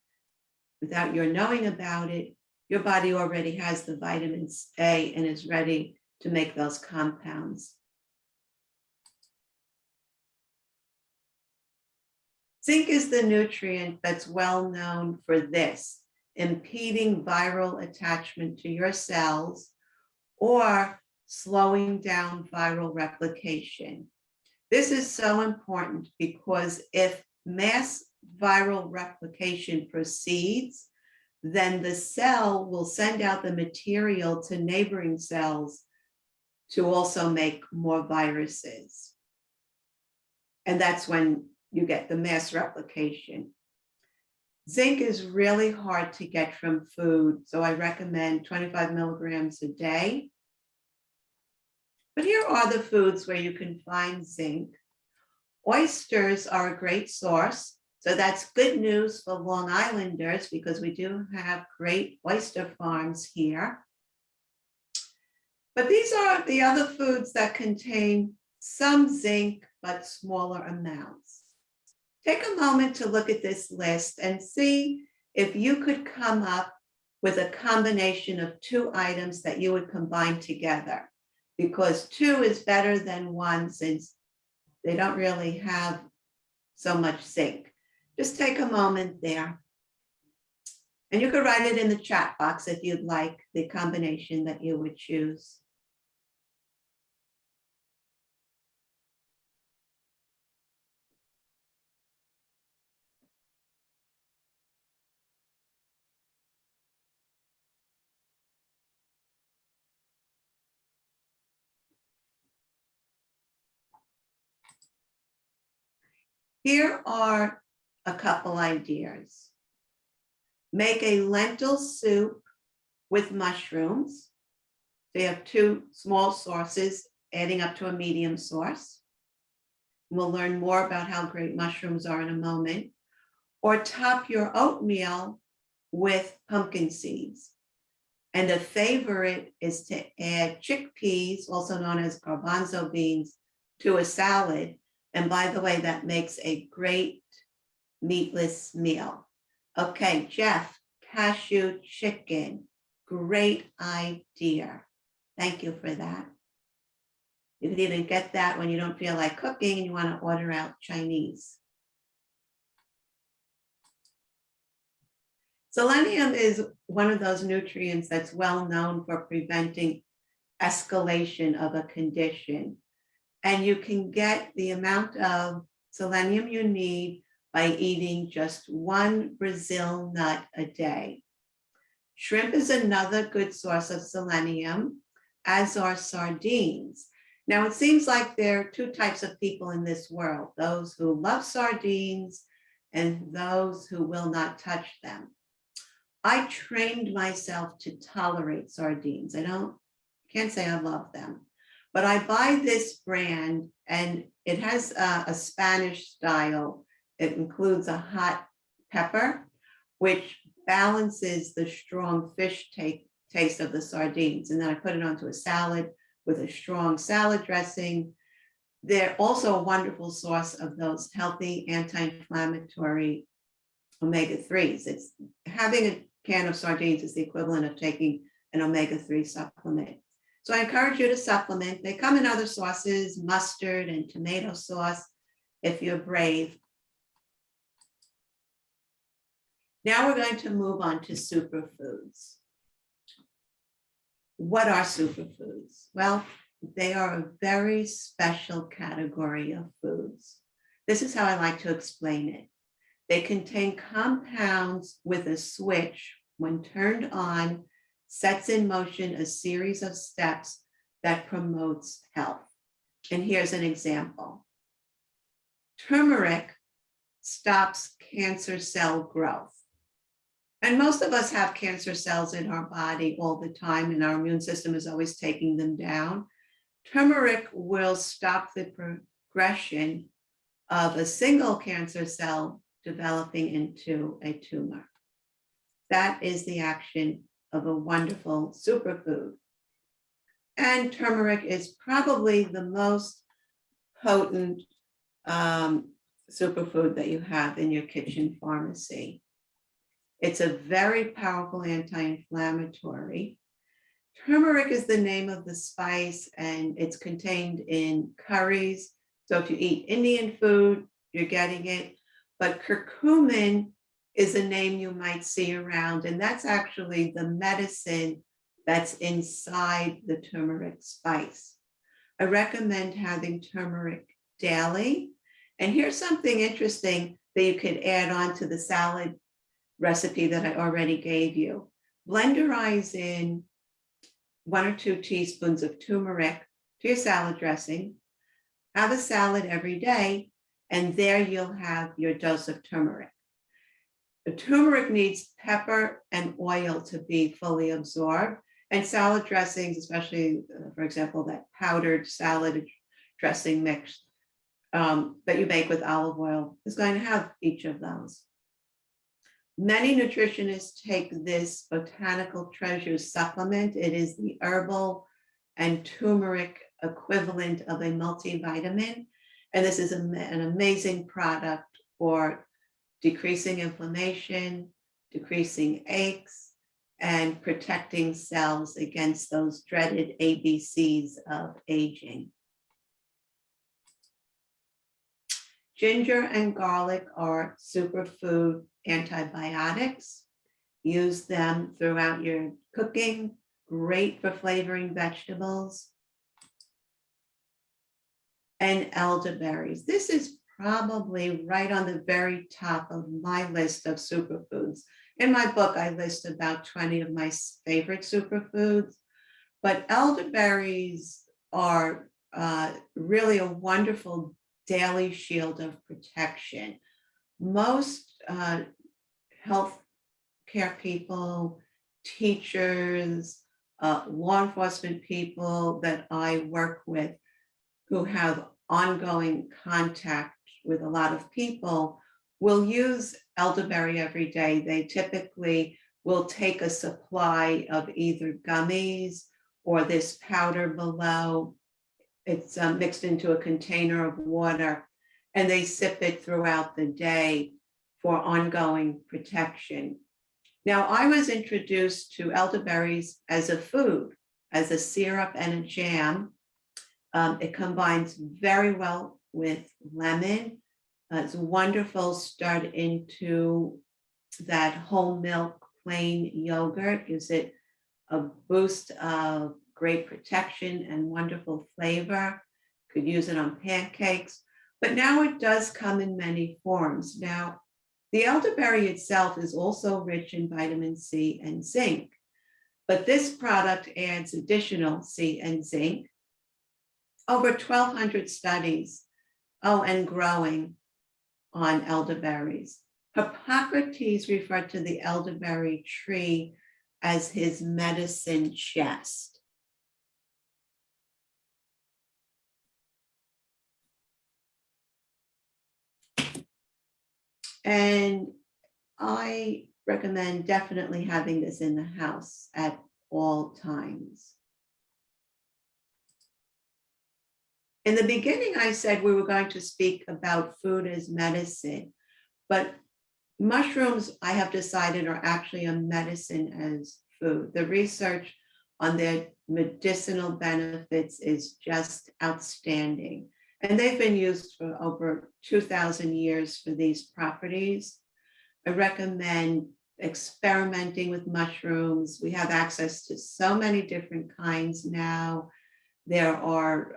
without your knowing about it, your body already has the vitamin A and is ready to make those compounds. Zinc is the nutrient that's well known for this, impeding viral attachment to your cells or slowing down viral replication. This is so important because if mass viral replication proceeds, then the cell will send out the material to neighboring cells to also make more viruses. And that's when you get the mass replication. Zinc is really hard to get from food, so I recommend 25 milligrams a day. But here are the foods where you can find zinc. Oysters are a great source, so that's good news for Long Islanders because we do have great oyster farms here. But these are the other foods that contain some zinc, but smaller amounts. Take a moment to look at this list and see if you could come up with a combination of two items that you would combine together, because two is better than one since they don't really have so much zinc. Just take a moment there. And you could write it in the chat box if you'd like the combination that you would choose. Here are a couple ideas. Make a lentil soup with mushrooms. So you have two small sources adding up to a medium source. We'll learn more about how great mushrooms are in a moment. Or top your oatmeal with pumpkin seeds. And a favorite is to add chickpeas, also known as garbanzo beans, to a salad. And by the way, that makes a great meatless meal. Okay, Jeff, cashew chicken. Great idea. Thank you for that. You can even get that when you don't feel like cooking and you want to order out Chinese. Selenium is one of those nutrients that's well known for preventing escalation of a condition. And you can get the amount of selenium you need by eating just one Brazil nut a day. Shrimp is another good source of selenium, as are sardines. Now, it seems like there are two types of people in this world, those who love sardines and those who will not touch them. I trained myself to tolerate sardines. Can't say I love them, but I buy this brand and it has a Spanish style. It includes a hot pepper, which balances the strong fish taste of the sardines. And then I put it onto a salad with a strong salad dressing. They're also a wonderful source of those healthy anti-inflammatory omega-3s. It's having a can of sardines is the equivalent of taking an omega-3 supplement. So I encourage you to supplement. They come in other sauces, mustard and tomato sauce, if you're brave. Now we're going to move on to superfoods. What are superfoods? Well, they are a very special category of foods. This is how I like to explain it. They contain compounds with a switch, when turned on, sets in motion a series of steps that promotes health. And here's an example. Turmeric stops cancer cell growth. And most of us have cancer cells in our body all the time, and our immune system is always taking them down. Turmeric will stop the progression of a single cancer cell developing into a tumor. That is the action of a wonderful superfood. And turmeric is probably the most potent superfood that you have in your kitchen pharmacy. It's a very powerful anti-inflammatory. Turmeric is the name of the spice, and it's contained in curries. So if you eat Indian food, you're getting it. But curcumin is a name you might see around, and that's actually the medicine that's inside the turmeric spice. I recommend having turmeric daily. And here's something interesting that you could add on to the salad recipe that I already gave you. Blenderize in 1 or 2 teaspoons of turmeric to your salad dressing. Have a salad every day, and there you'll have your dose of turmeric. The turmeric needs pepper and oil to be fully absorbed, and salad dressings, especially, for example, that powdered salad dressing mix that you make with olive oil is going to have each of those. Many nutritionists take this botanical treasure supplement. It is the herbal and turmeric equivalent of a multivitamin. And this is an amazing product for decreasing inflammation, decreasing aches, and protecting cells against those dreaded ABCs of aging. Ginger and garlic are superfood antibiotics. Use them throughout your cooking. Great for flavoring vegetables. And elderberries. This is probably right on the very top of my list of superfoods. In my book, I list about 20 of my favorite superfoods, but elderberries are really a wonderful daily shield of protection. Most health care people, teachers, law enforcement people that I work with who have ongoing contact with a lot of people will use elderberry every day. They typically will take a supply of either gummies or this powder below. It's mixed into a container of water, and they sip it throughout the day for ongoing protection. Now, I was introduced to elderberries as a food, as a syrup and a jam. It combines very well with lemon. It's wonderful start into that whole milk plain yogurt, gives it a boost of great protection and wonderful flavor. Could use it on pancakes, but now it does come in many forms. Now, the elderberry itself is also rich in vitamin C and zinc, but this product adds additional C and zinc. Over 1,200 studies, and growing, on elderberries. Hippocrates referred to the elderberry tree as his medicine chest. And I recommend definitely having this in the house at all times. In the beginning, I said we were going to speak about food as medicine, but mushrooms, I have decided, are actually a medicine as food. The research on their medicinal benefits is just outstanding. And they've been used for over 2,000 years for these properties. I recommend experimenting with mushrooms. We have access to so many different kinds now. There are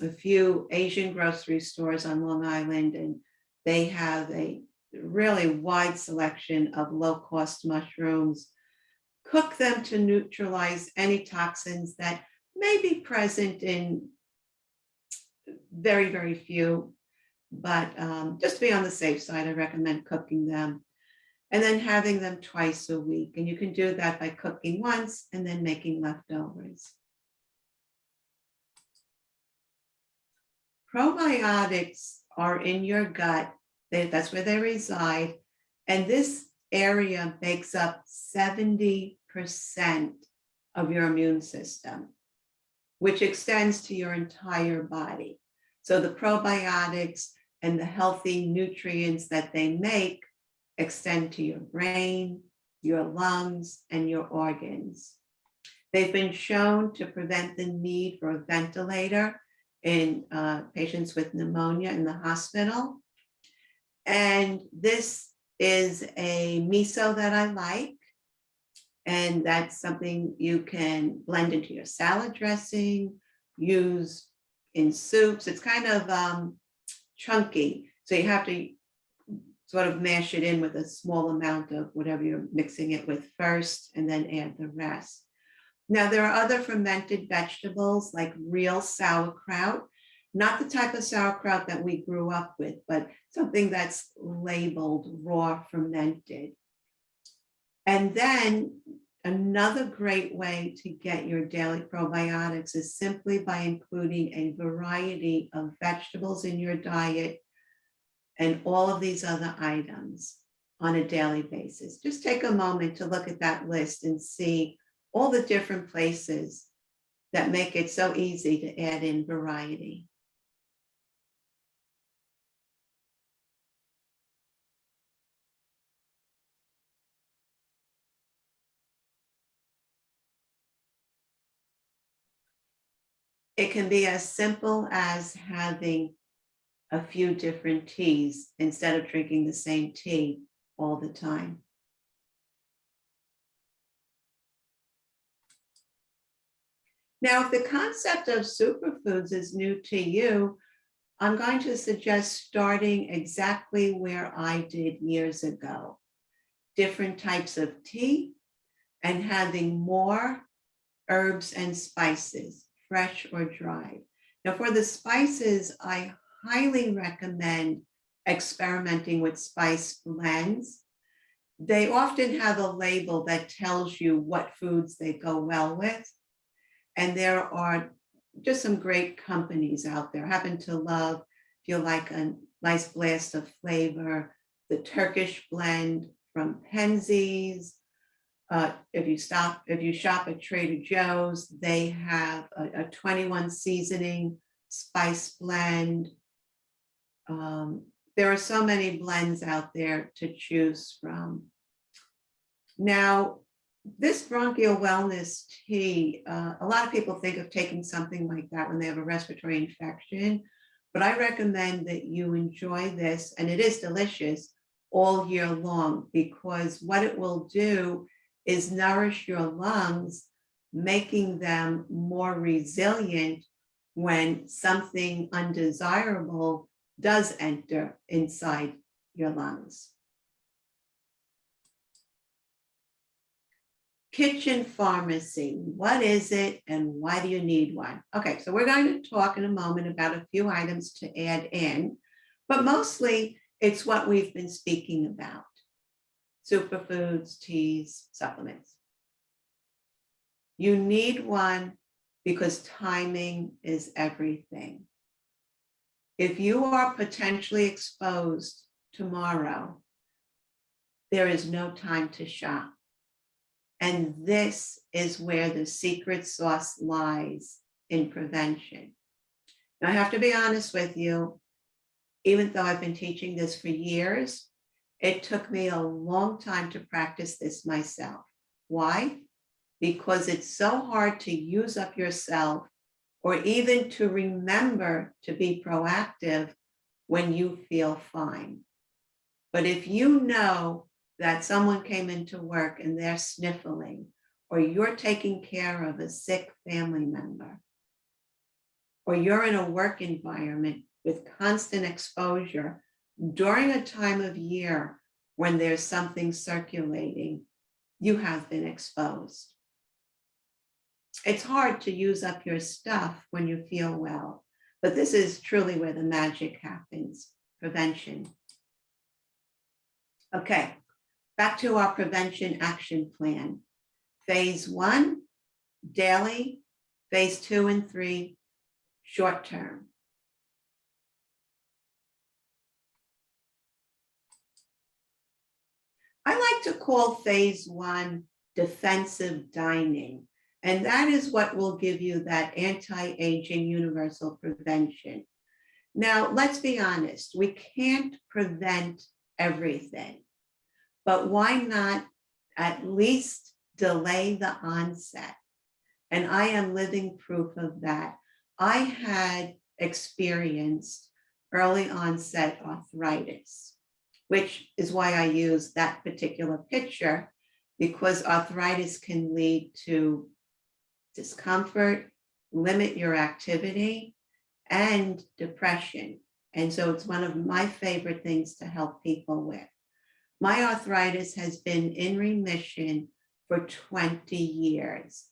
a few Asian grocery stores on Long Island, and they have a really wide selection of low-cost mushrooms. Cook them to neutralize any toxins that may be present in very, very few, but just to be on the safe side, I recommend cooking them and then having them twice a week. And you can do that by cooking once and then making leftovers. Probiotics are in your gut. That's where they reside. And this area makes up 70% of your immune system, which extends to your entire body. So the probiotics and the healthy nutrients that they make extend to your brain, your lungs, and your organs. They've been shown to prevent the need for a ventilator in patients with pneumonia in the hospital. And this is a miso that I like. And that's something you can blend into your salad dressing, use in soups. It's kind of chunky. So you have to sort of mash it in with a small amount of whatever you're mixing it with first, and then add the rest. Now, there are other fermented vegetables like real sauerkraut, not the type of sauerkraut that we grew up with, but something that's labeled raw fermented. And then another great way to get your daily probiotics is simply by including a variety of vegetables in your diet and all of these other items on a daily basis. Just take a moment to look at that list and see all the different places that make it so easy to add in variety. It can be as simple as having a few different teas instead of drinking the same tea all the time. Now, if the concept of superfoods is new to you, I'm going to suggest starting exactly where I did years ago. Different types of tea and having more herbs and spices, fresh or dried. Now, for the spices, I highly recommend experimenting with spice blends. They often have a label that tells you what foods they go well with. And there are just some great companies out there. I happen to love, if you like a nice blast of flavor, the Turkish blend from Penzies. If you shop at Trader Joe's, they have a 21 seasoning spice blend. There are so many blends out there to choose from. Now, this bronchial wellness tea, a lot of people think of taking something like that when they have a respiratory infection, but I recommend that you enjoy this, and it is delicious, all year long, because what it will do is nourish your lungs, making them more resilient when something undesirable does enter inside your lungs. Kitchen pharmacy, what is it and why do you need one? Okay, so we're going to talk in a moment about a few items to add in, but mostly it's what we've been speaking about: superfoods, teas, supplements. You need one because timing is everything. If you are potentially exposed tomorrow, there is no time to shop. And this is where the secret sauce lies in prevention. Now, I have to be honest with you, even though I've been teaching this for years, it took me a long time to practice this myself. Why? Because it's so hard to use up yourself or even to remember to be proactive when you feel fine. But if you know that someone came into work and they're sniffling, or you're taking care of a sick family member, or you're in a work environment with constant exposure during a time of year when there's something circulating, you have been exposed. It's hard to use up your stuff when you feel well, but this is truly where the magic happens: prevention. Okay. Back to our prevention action plan. Phase 1, daily. Phase 2 and 3, short term. I like to call phase 1 defensive dining, and that is what will give you that anti-aging universal prevention. Now, let's be honest, we can't prevent everything. But why not at least delay the onset? And I am living proof of that. I had experienced early onset arthritis, which is why I use that particular picture, because arthritis can lead to discomfort, limit your activity, and depression. And so it's one of my favorite things to help people with. My arthritis has been in remission for 20 years.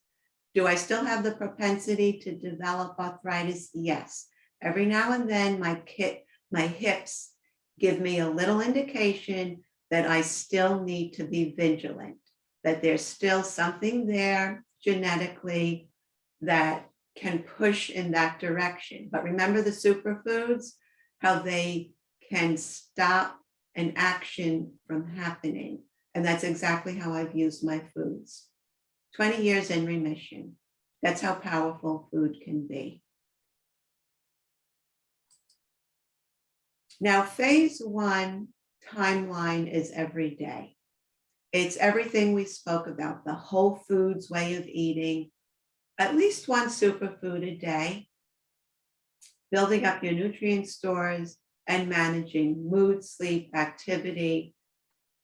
Do I still have the propensity to develop arthritis? Yes. Every now and then my hips give me a little indication that I still need to be vigilant, that there's still something there genetically that can push in that direction. But remember the superfoods, how they can stop an action from happening. And that's exactly how I've used my foods. 20 years in remission. That's how powerful food can be. Now, phase 1 timeline is every day. It's everything we spoke about, the whole foods way of eating, at least one superfood a day, building up your nutrient stores, and managing mood, sleep, activity,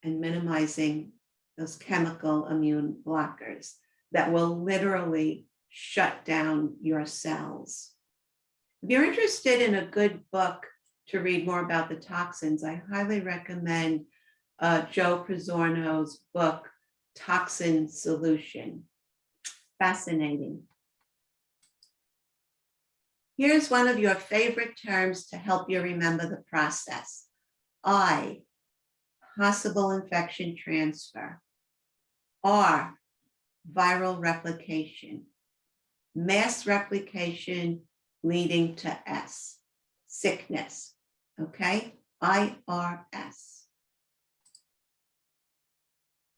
and minimizing those chemical immune blockers that will literally shut down your cells. If you're interested in a good book to read more about the toxins, I highly recommend Joe Pizzorno's book, Toxin Solution. Fascinating. Here's one of your favorite terms to help you remember the process. I, possible infection transfer. R, viral replication. Mass replication leading to S, sickness. Okay, IRS.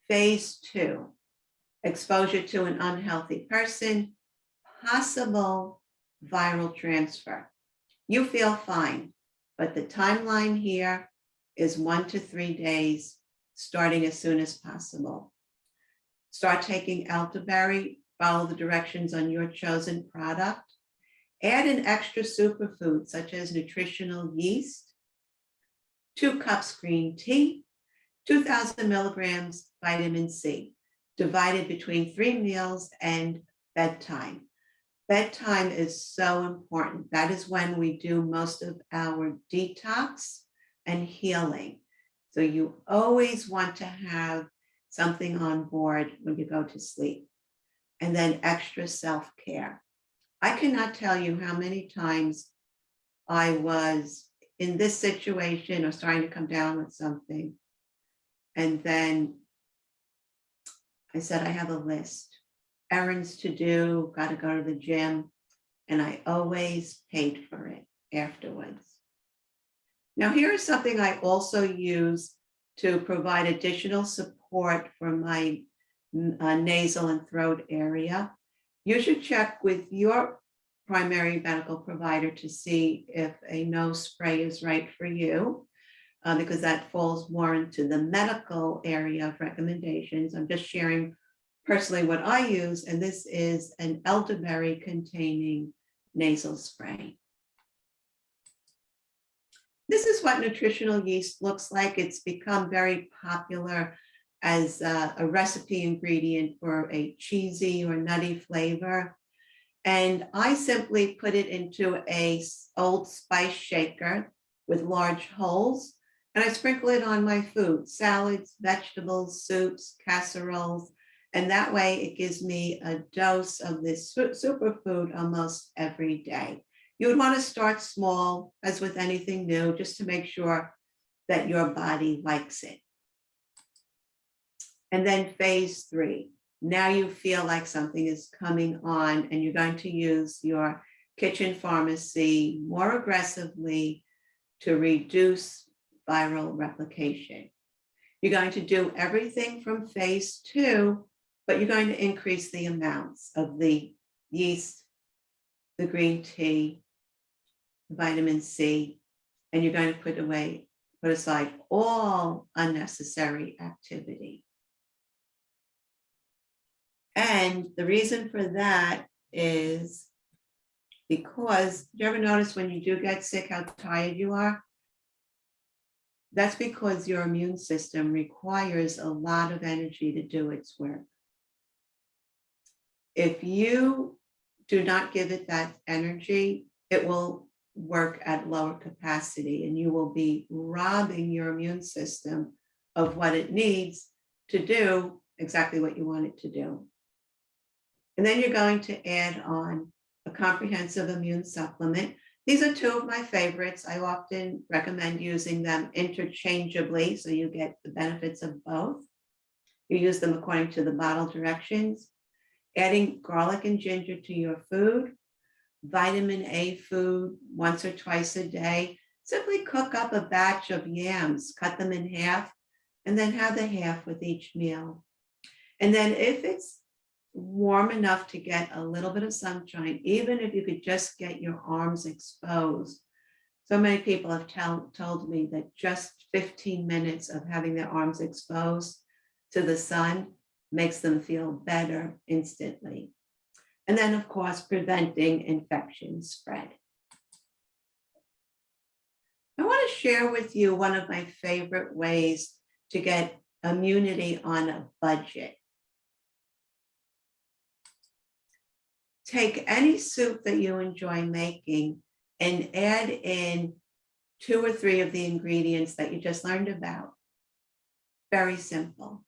Phase 2, exposure to an unhealthy person, possible viral transfer. You feel fine, but the timeline here is 1 to 3 days, starting as soon as possible. Start taking elderberry, follow the directions on your chosen product. Add an extra superfood such as nutritional yeast, 2 cups green tea, 2,000 milligrams vitamin C, divided between 3 meals and bedtime. Bedtime is so important. That is when we do most of our detox and healing. So you always want to have something on board when you go to sleep. And then extra self-care. I cannot tell you how many times I was in this situation or starting to come down with something. And then I said, I have a list, errands to do, got to go to the gym. And I always paid for it afterwards. Now, here is something I also use to provide additional support for my nasal and throat area. You should check with your primary medical provider to see if a nose spray is right for you, because that falls more into the medical area of recommendations. I'm just sharing personally what I use, and this is an elderberry containing nasal spray. This is what nutritional yeast looks like. It's become very popular as a recipe ingredient for a cheesy or nutty flavor. And I simply put it into an old spice shaker with large holes, and I sprinkle it on my food, salads, vegetables, soups, casseroles, and that way it gives me a dose of this superfood almost every day. You would want to start small, as with anything new, just to make sure that your body likes it. And then phase 3, now you feel like something is coming on and you're going to use your kitchen pharmacy more aggressively to reduce viral replication. You're going to do everything from phase 2, but you're going to increase the amounts of the yeast, the green tea, the vitamin C, and you're going to put aside all unnecessary activity. And the reason for that is because, do you ever notice when you do get sick how tired you are? That's because your immune system requires a lot of energy to do its work. If you do not give it that energy, it will work at lower capacity, and you will be robbing your immune system of what it needs to do exactly what you want it to do. And then you're going to add on a comprehensive immune supplement. These are 2 of my favorites. I often recommend using them interchangeably so you get the benefits of both. You use them according to the bottle directions. Adding garlic and ginger to your food, vitamin A food once or twice a day. Simply cook up a batch of yams, cut them in half, and then have the half with each meal. And then if it's warm enough to get a little bit of sunshine, even if you could just get your arms exposed. So many people have told me that just 15 minutes of having their arms exposed to the sun makes them feel better instantly. And then, of course, preventing infection spread. I want to share with you one of my favorite ways to get immunity on a budget. Take any soup that you enjoy making and add in 2 or 3 of the ingredients that you just learned about. Very simple.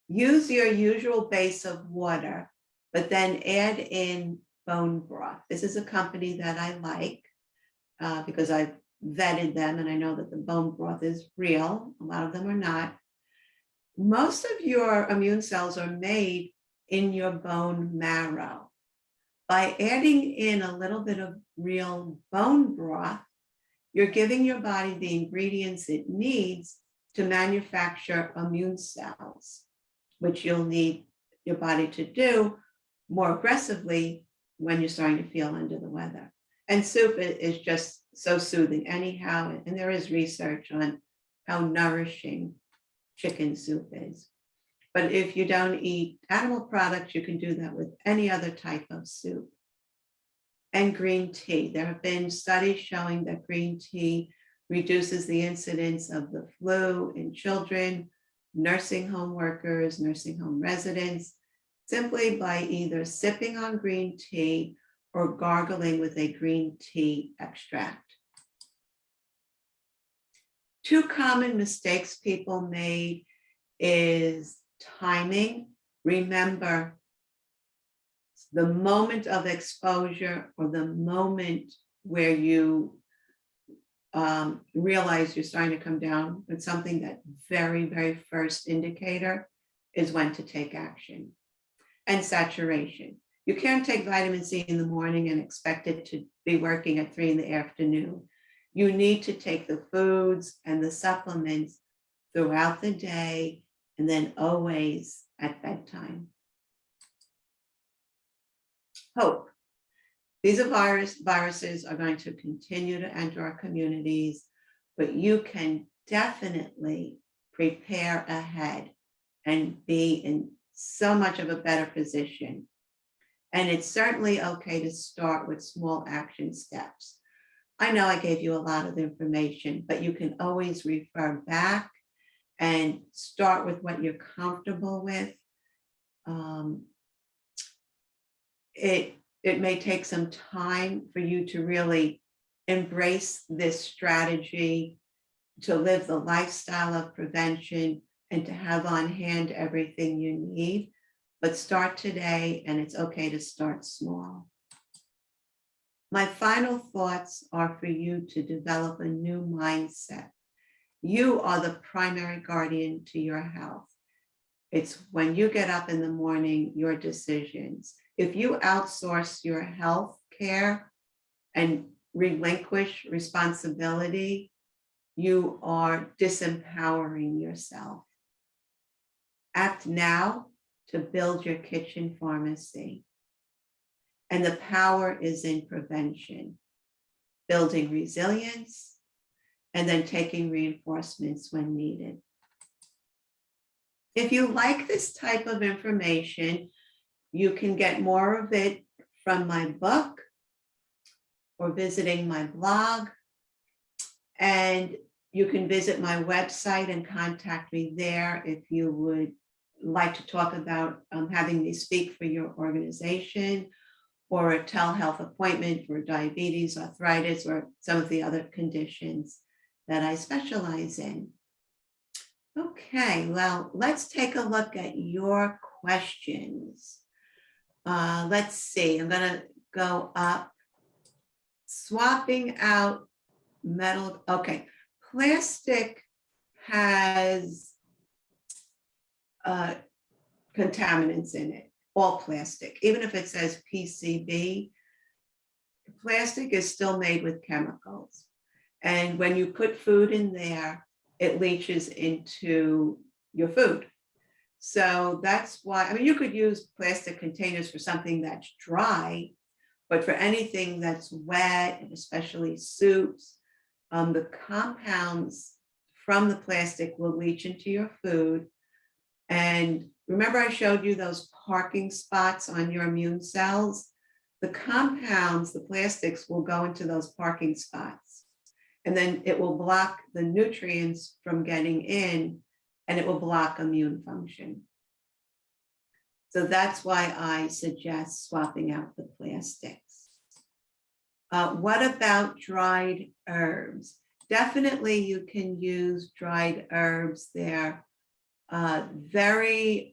Use your usual base of water, but then add in bone broth. This is a company that I like because I've vetted them and I know that the bone broth is real. A lot of them are not. Most of your immune cells are made in your bone marrow. By adding in a little bit of real bone broth, you're giving your body the ingredients it needs to manufacture immune cells, which you'll need your body to do more aggressively when you're starting to feel under the weather. And soup is just so soothing anyhow, and there is research on how nourishing chicken soup is. But if you don't eat animal products, you can do that with any other type of soup. And green tea. There have been studies showing that green tea reduces the incidence of the flu in children, nursing home workers, nursing home residents, simply by either sipping on green tea or gargling with a green tea extract. Two common mistakes people made is timing. Remember, the moment of exposure or the moment where you realize you're starting to come down with something, that very first indicator is when to take action. And saturation. You can't take vitamin C in the morning and expect it to be working at 3 in the afternoon. You need to take the foods and the supplements throughout the day and then always at bedtime. Hope. These viruses are going to continue to enter our communities, but you can definitely prepare ahead and be in so much of a better position. And it's certainly okay to start with small action steps. I know I gave you a lot of information, but you can always refer back and start with what you're comfortable with. It may take some time for you to really embrace this strategy, to live the lifestyle of prevention, and to have on hand everything you need. But start today, and it's okay to start small. My final thoughts are for you to develop a new mindset. You are the primary guardian to your health. It's when you get up in the morning, your decisions. If you outsource your health care and relinquish responsibility, you are disempowering yourself. Act now to build your kitchen pharmacy. And the power is in prevention, building resilience, and then taking reinforcements when needed. If you like this type of information, you can get more of it from my book or visiting my blog. And you can visit my website and contact me there if you would like to talk about having me speak for your organization, or a telehealth appointment for diabetes, arthritis, or some of the other conditions that I specialize in. Okay, well, let's take a look at your questions. Let's see, I'm gonna go up. Swapping out metal, okay. Plastic has contaminants in it. All plastic, even if it says PCB, plastic is still made with chemicals. And when you put food in there, it leaches into your food. So that's why, I mean, you could use plastic containers for something that's dry, but for anything that's wet, and especially soups, the compounds from the plastic will leach into your food. And remember I showed you those parking spots on your immune cells? The compounds, the plastics, will go into those parking spots. And then it will block the nutrients from getting in, and it will block immune function. So that's why I suggest swapping out the plastics. What about dried herbs? Definitely you can use dried herbs. They're very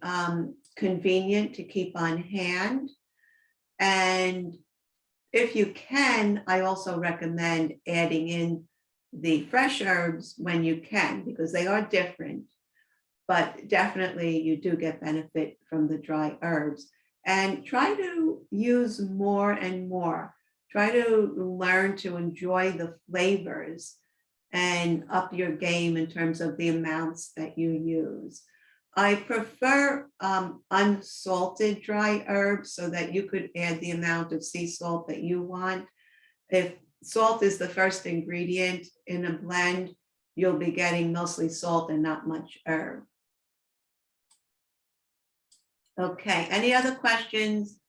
convenient to keep on hand. And if you can, I also recommend adding in the fresh herbs when you can, because they are different. But definitely you do get benefit from the dry herbs. And try to use more and more. Try to learn to enjoy the flavors and up your game in terms of the amounts that you use. I prefer unsalted dry herbs so that you could add the amount of sea salt that you want. If salt is the first ingredient in a blend, you'll be getting mostly salt and not much herb. Okay, any other questions?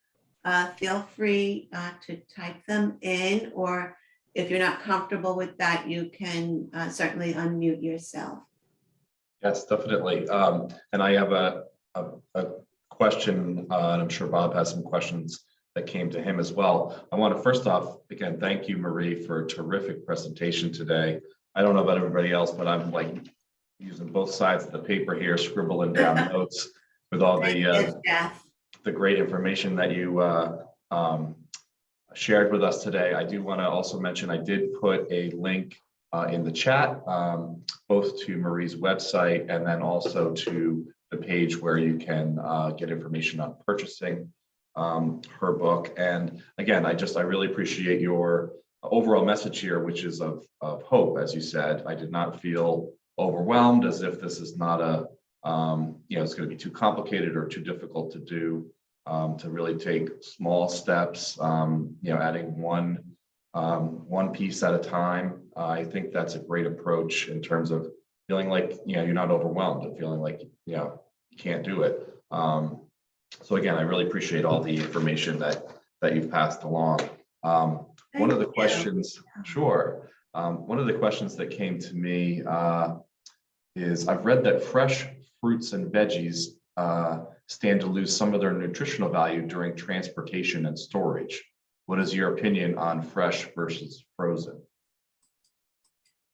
Feel free to type them in, or if you're not comfortable with that, you can certainly unmute yourself.
Yes, definitely. And I have a question, and I'm sure Bob has some questions that came to him as well. I want to first off, again, thank you, Marie, for a terrific presentation today. I don't know about everybody else, but I'm like using both sides of the paper here, scribbling down notes with all the great information that you shared with us today. I do want to also mention I did put a link in the chat, both to Marie's website and then also to the page where you can get information on purchasing her book. And again, I really appreciate your overall message here, which is of hope. As you said, I did not feel overwhelmed as if this is not a, it's going to be too complicated or too difficult to do, to really take small steps, adding one piece at a time. I think that's a great approach in terms of feeling like, you're not overwhelmed and feeling like, you can't do it. So again, I really appreciate all the information that you've passed along. One of the questions, sure. One of the questions that came to me is I've read that fresh fruits and veggies stand to lose some of their nutritional value during transportation and storage. What is your opinion on fresh versus frozen?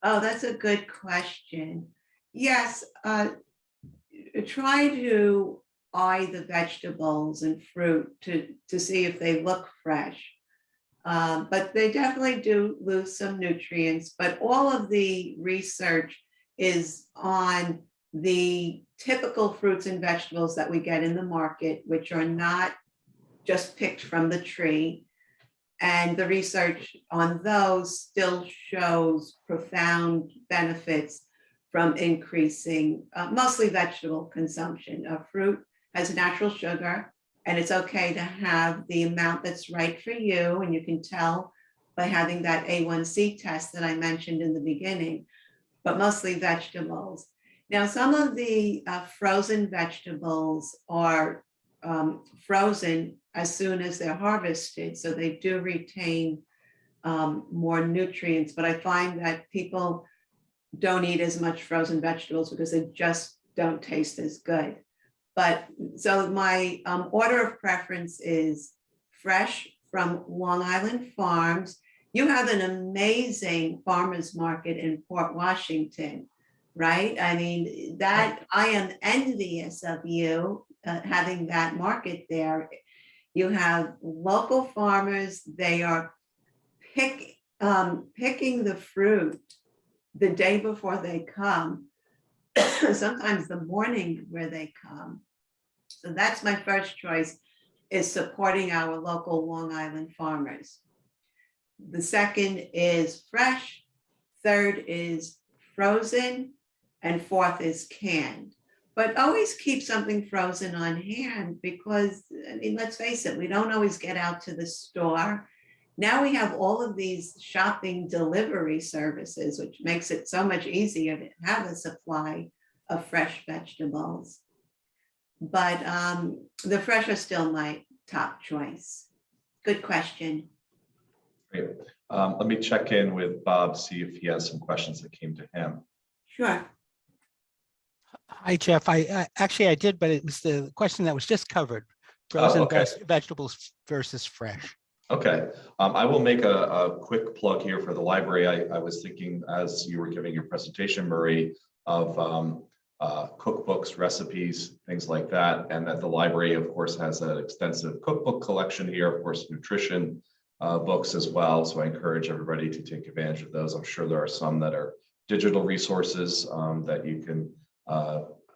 Oh, that's a good question. Yes, try to eye the vegetables and fruit to see if they look fresh. But they definitely do lose some nutrients, but all of the research is on the typical fruits and vegetables that we get in the market, which are not just picked from the tree. And the research on those still shows profound benefits from increasing mostly vegetable consumption. Fruit has natural sugar, and it's okay to have the amount that's right for you. And you can tell by having that A1C test that I mentioned in the beginning, but mostly vegetables. Now, some of the frozen vegetables are frozen as soon as they're harvested, so they do retain more nutrients, but I find that people don't eat as much frozen vegetables because they just don't taste as good. But so my order of preference is fresh from Long Island Farms. You have an amazing farmers market in Port Washington, right? I mean, that I am envious of you having that market there. You have local farmers. They are picking the fruit the day before they come, sometimes the morning where they come. So that's my first choice, is supporting our local Long Island farmers. The second is fresh, third is frozen, and fourth is canned. But always keep something frozen on hand because, I mean, let's face it, we don't always get out to the store. Now we have all of these shopping delivery services, which makes it so much easier to have a supply of fresh vegetables. But the fresh are still my top choice. Good question.
Great. Let me check in with Bob, see if he has some questions that came to him.
Sure.
Hi, Jeff. I did, but it was the question that was just covered. Frozen vegetables versus fresh.
Okay. I will make a quick plug here for the library. I was thinking as you were giving your presentation, Marie, of cookbooks, recipes, things like that. And that the library, of course, has an extensive cookbook collection here, of course, nutrition books as well. So I encourage everybody to take advantage of those. I'm sure there are some that are digital resources that you can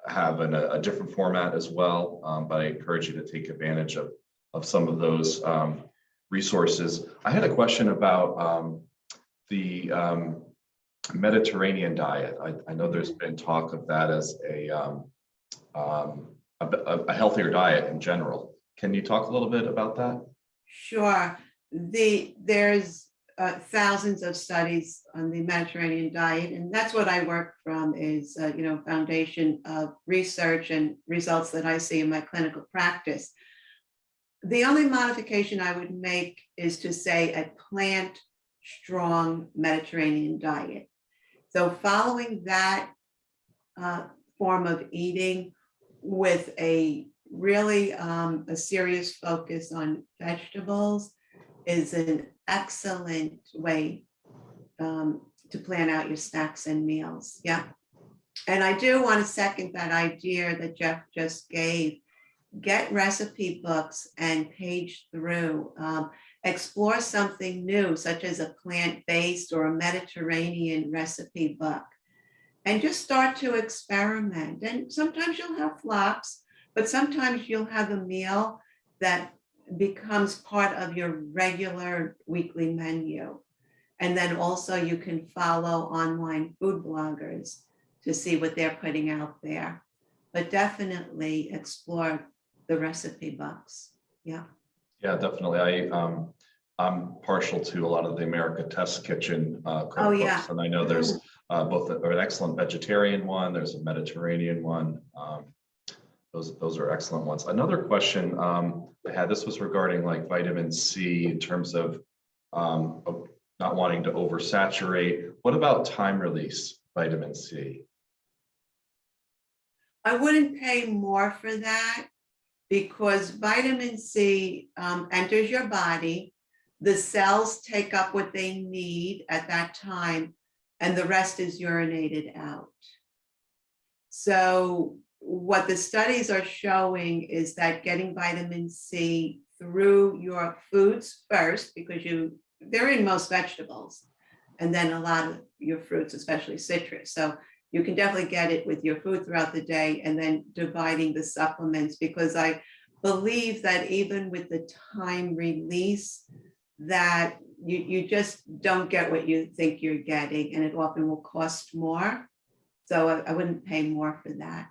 have in a different format as well. But I encourage you to take advantage of some of those resources. I had a question about the Mediterranean diet. I know there's been talk of that as a healthier diet in general. Can you talk a little bit about that?
Sure. There's thousands of studies on the Mediterranean diet, and that's what I work from is foundation of research and results that I see in my clinical practice. The only modification I would make is to say a plant-strong Mediterranean diet. So following that form of eating with a really a serious focus on vegetables is an excellent way to plan out your snacks and meals. Yeah. And I do want to second that idea that Jeff just gave. Get recipe books and page through. Explore something new, such as a plant-based or a Mediterranean recipe book. And just start to experiment. And sometimes you'll have flops, but sometimes you'll have a meal that becomes part of your regular weekly menu. And then also you can follow online food bloggers to see what they're putting out there. But definitely explore the recipe books. Yeah.
Yeah, definitely. I'm partial to a lot of the America Test Kitchen cookbooks.
Oh, yeah.
And I know there's both an excellent vegetarian one, there's a Mediterranean one. Those are excellent ones. Another question I had, this was regarding like vitamin C in terms of not wanting to oversaturate. What about time release vitamin C?
I wouldn't pay more for that because vitamin C enters your body. The cells take up what they need at that time, and the rest is urinated out. So what the studies are showing is that getting vitamin C through your foods first, because they're in most vegetables, and then a lot of your fruits, especially citrus. So you can definitely get it with your food throughout the day and then dividing the supplements, because I believe that even with the time release, that you just don't get what you think you're getting, and it often will cost more. So I wouldn't pay more for that.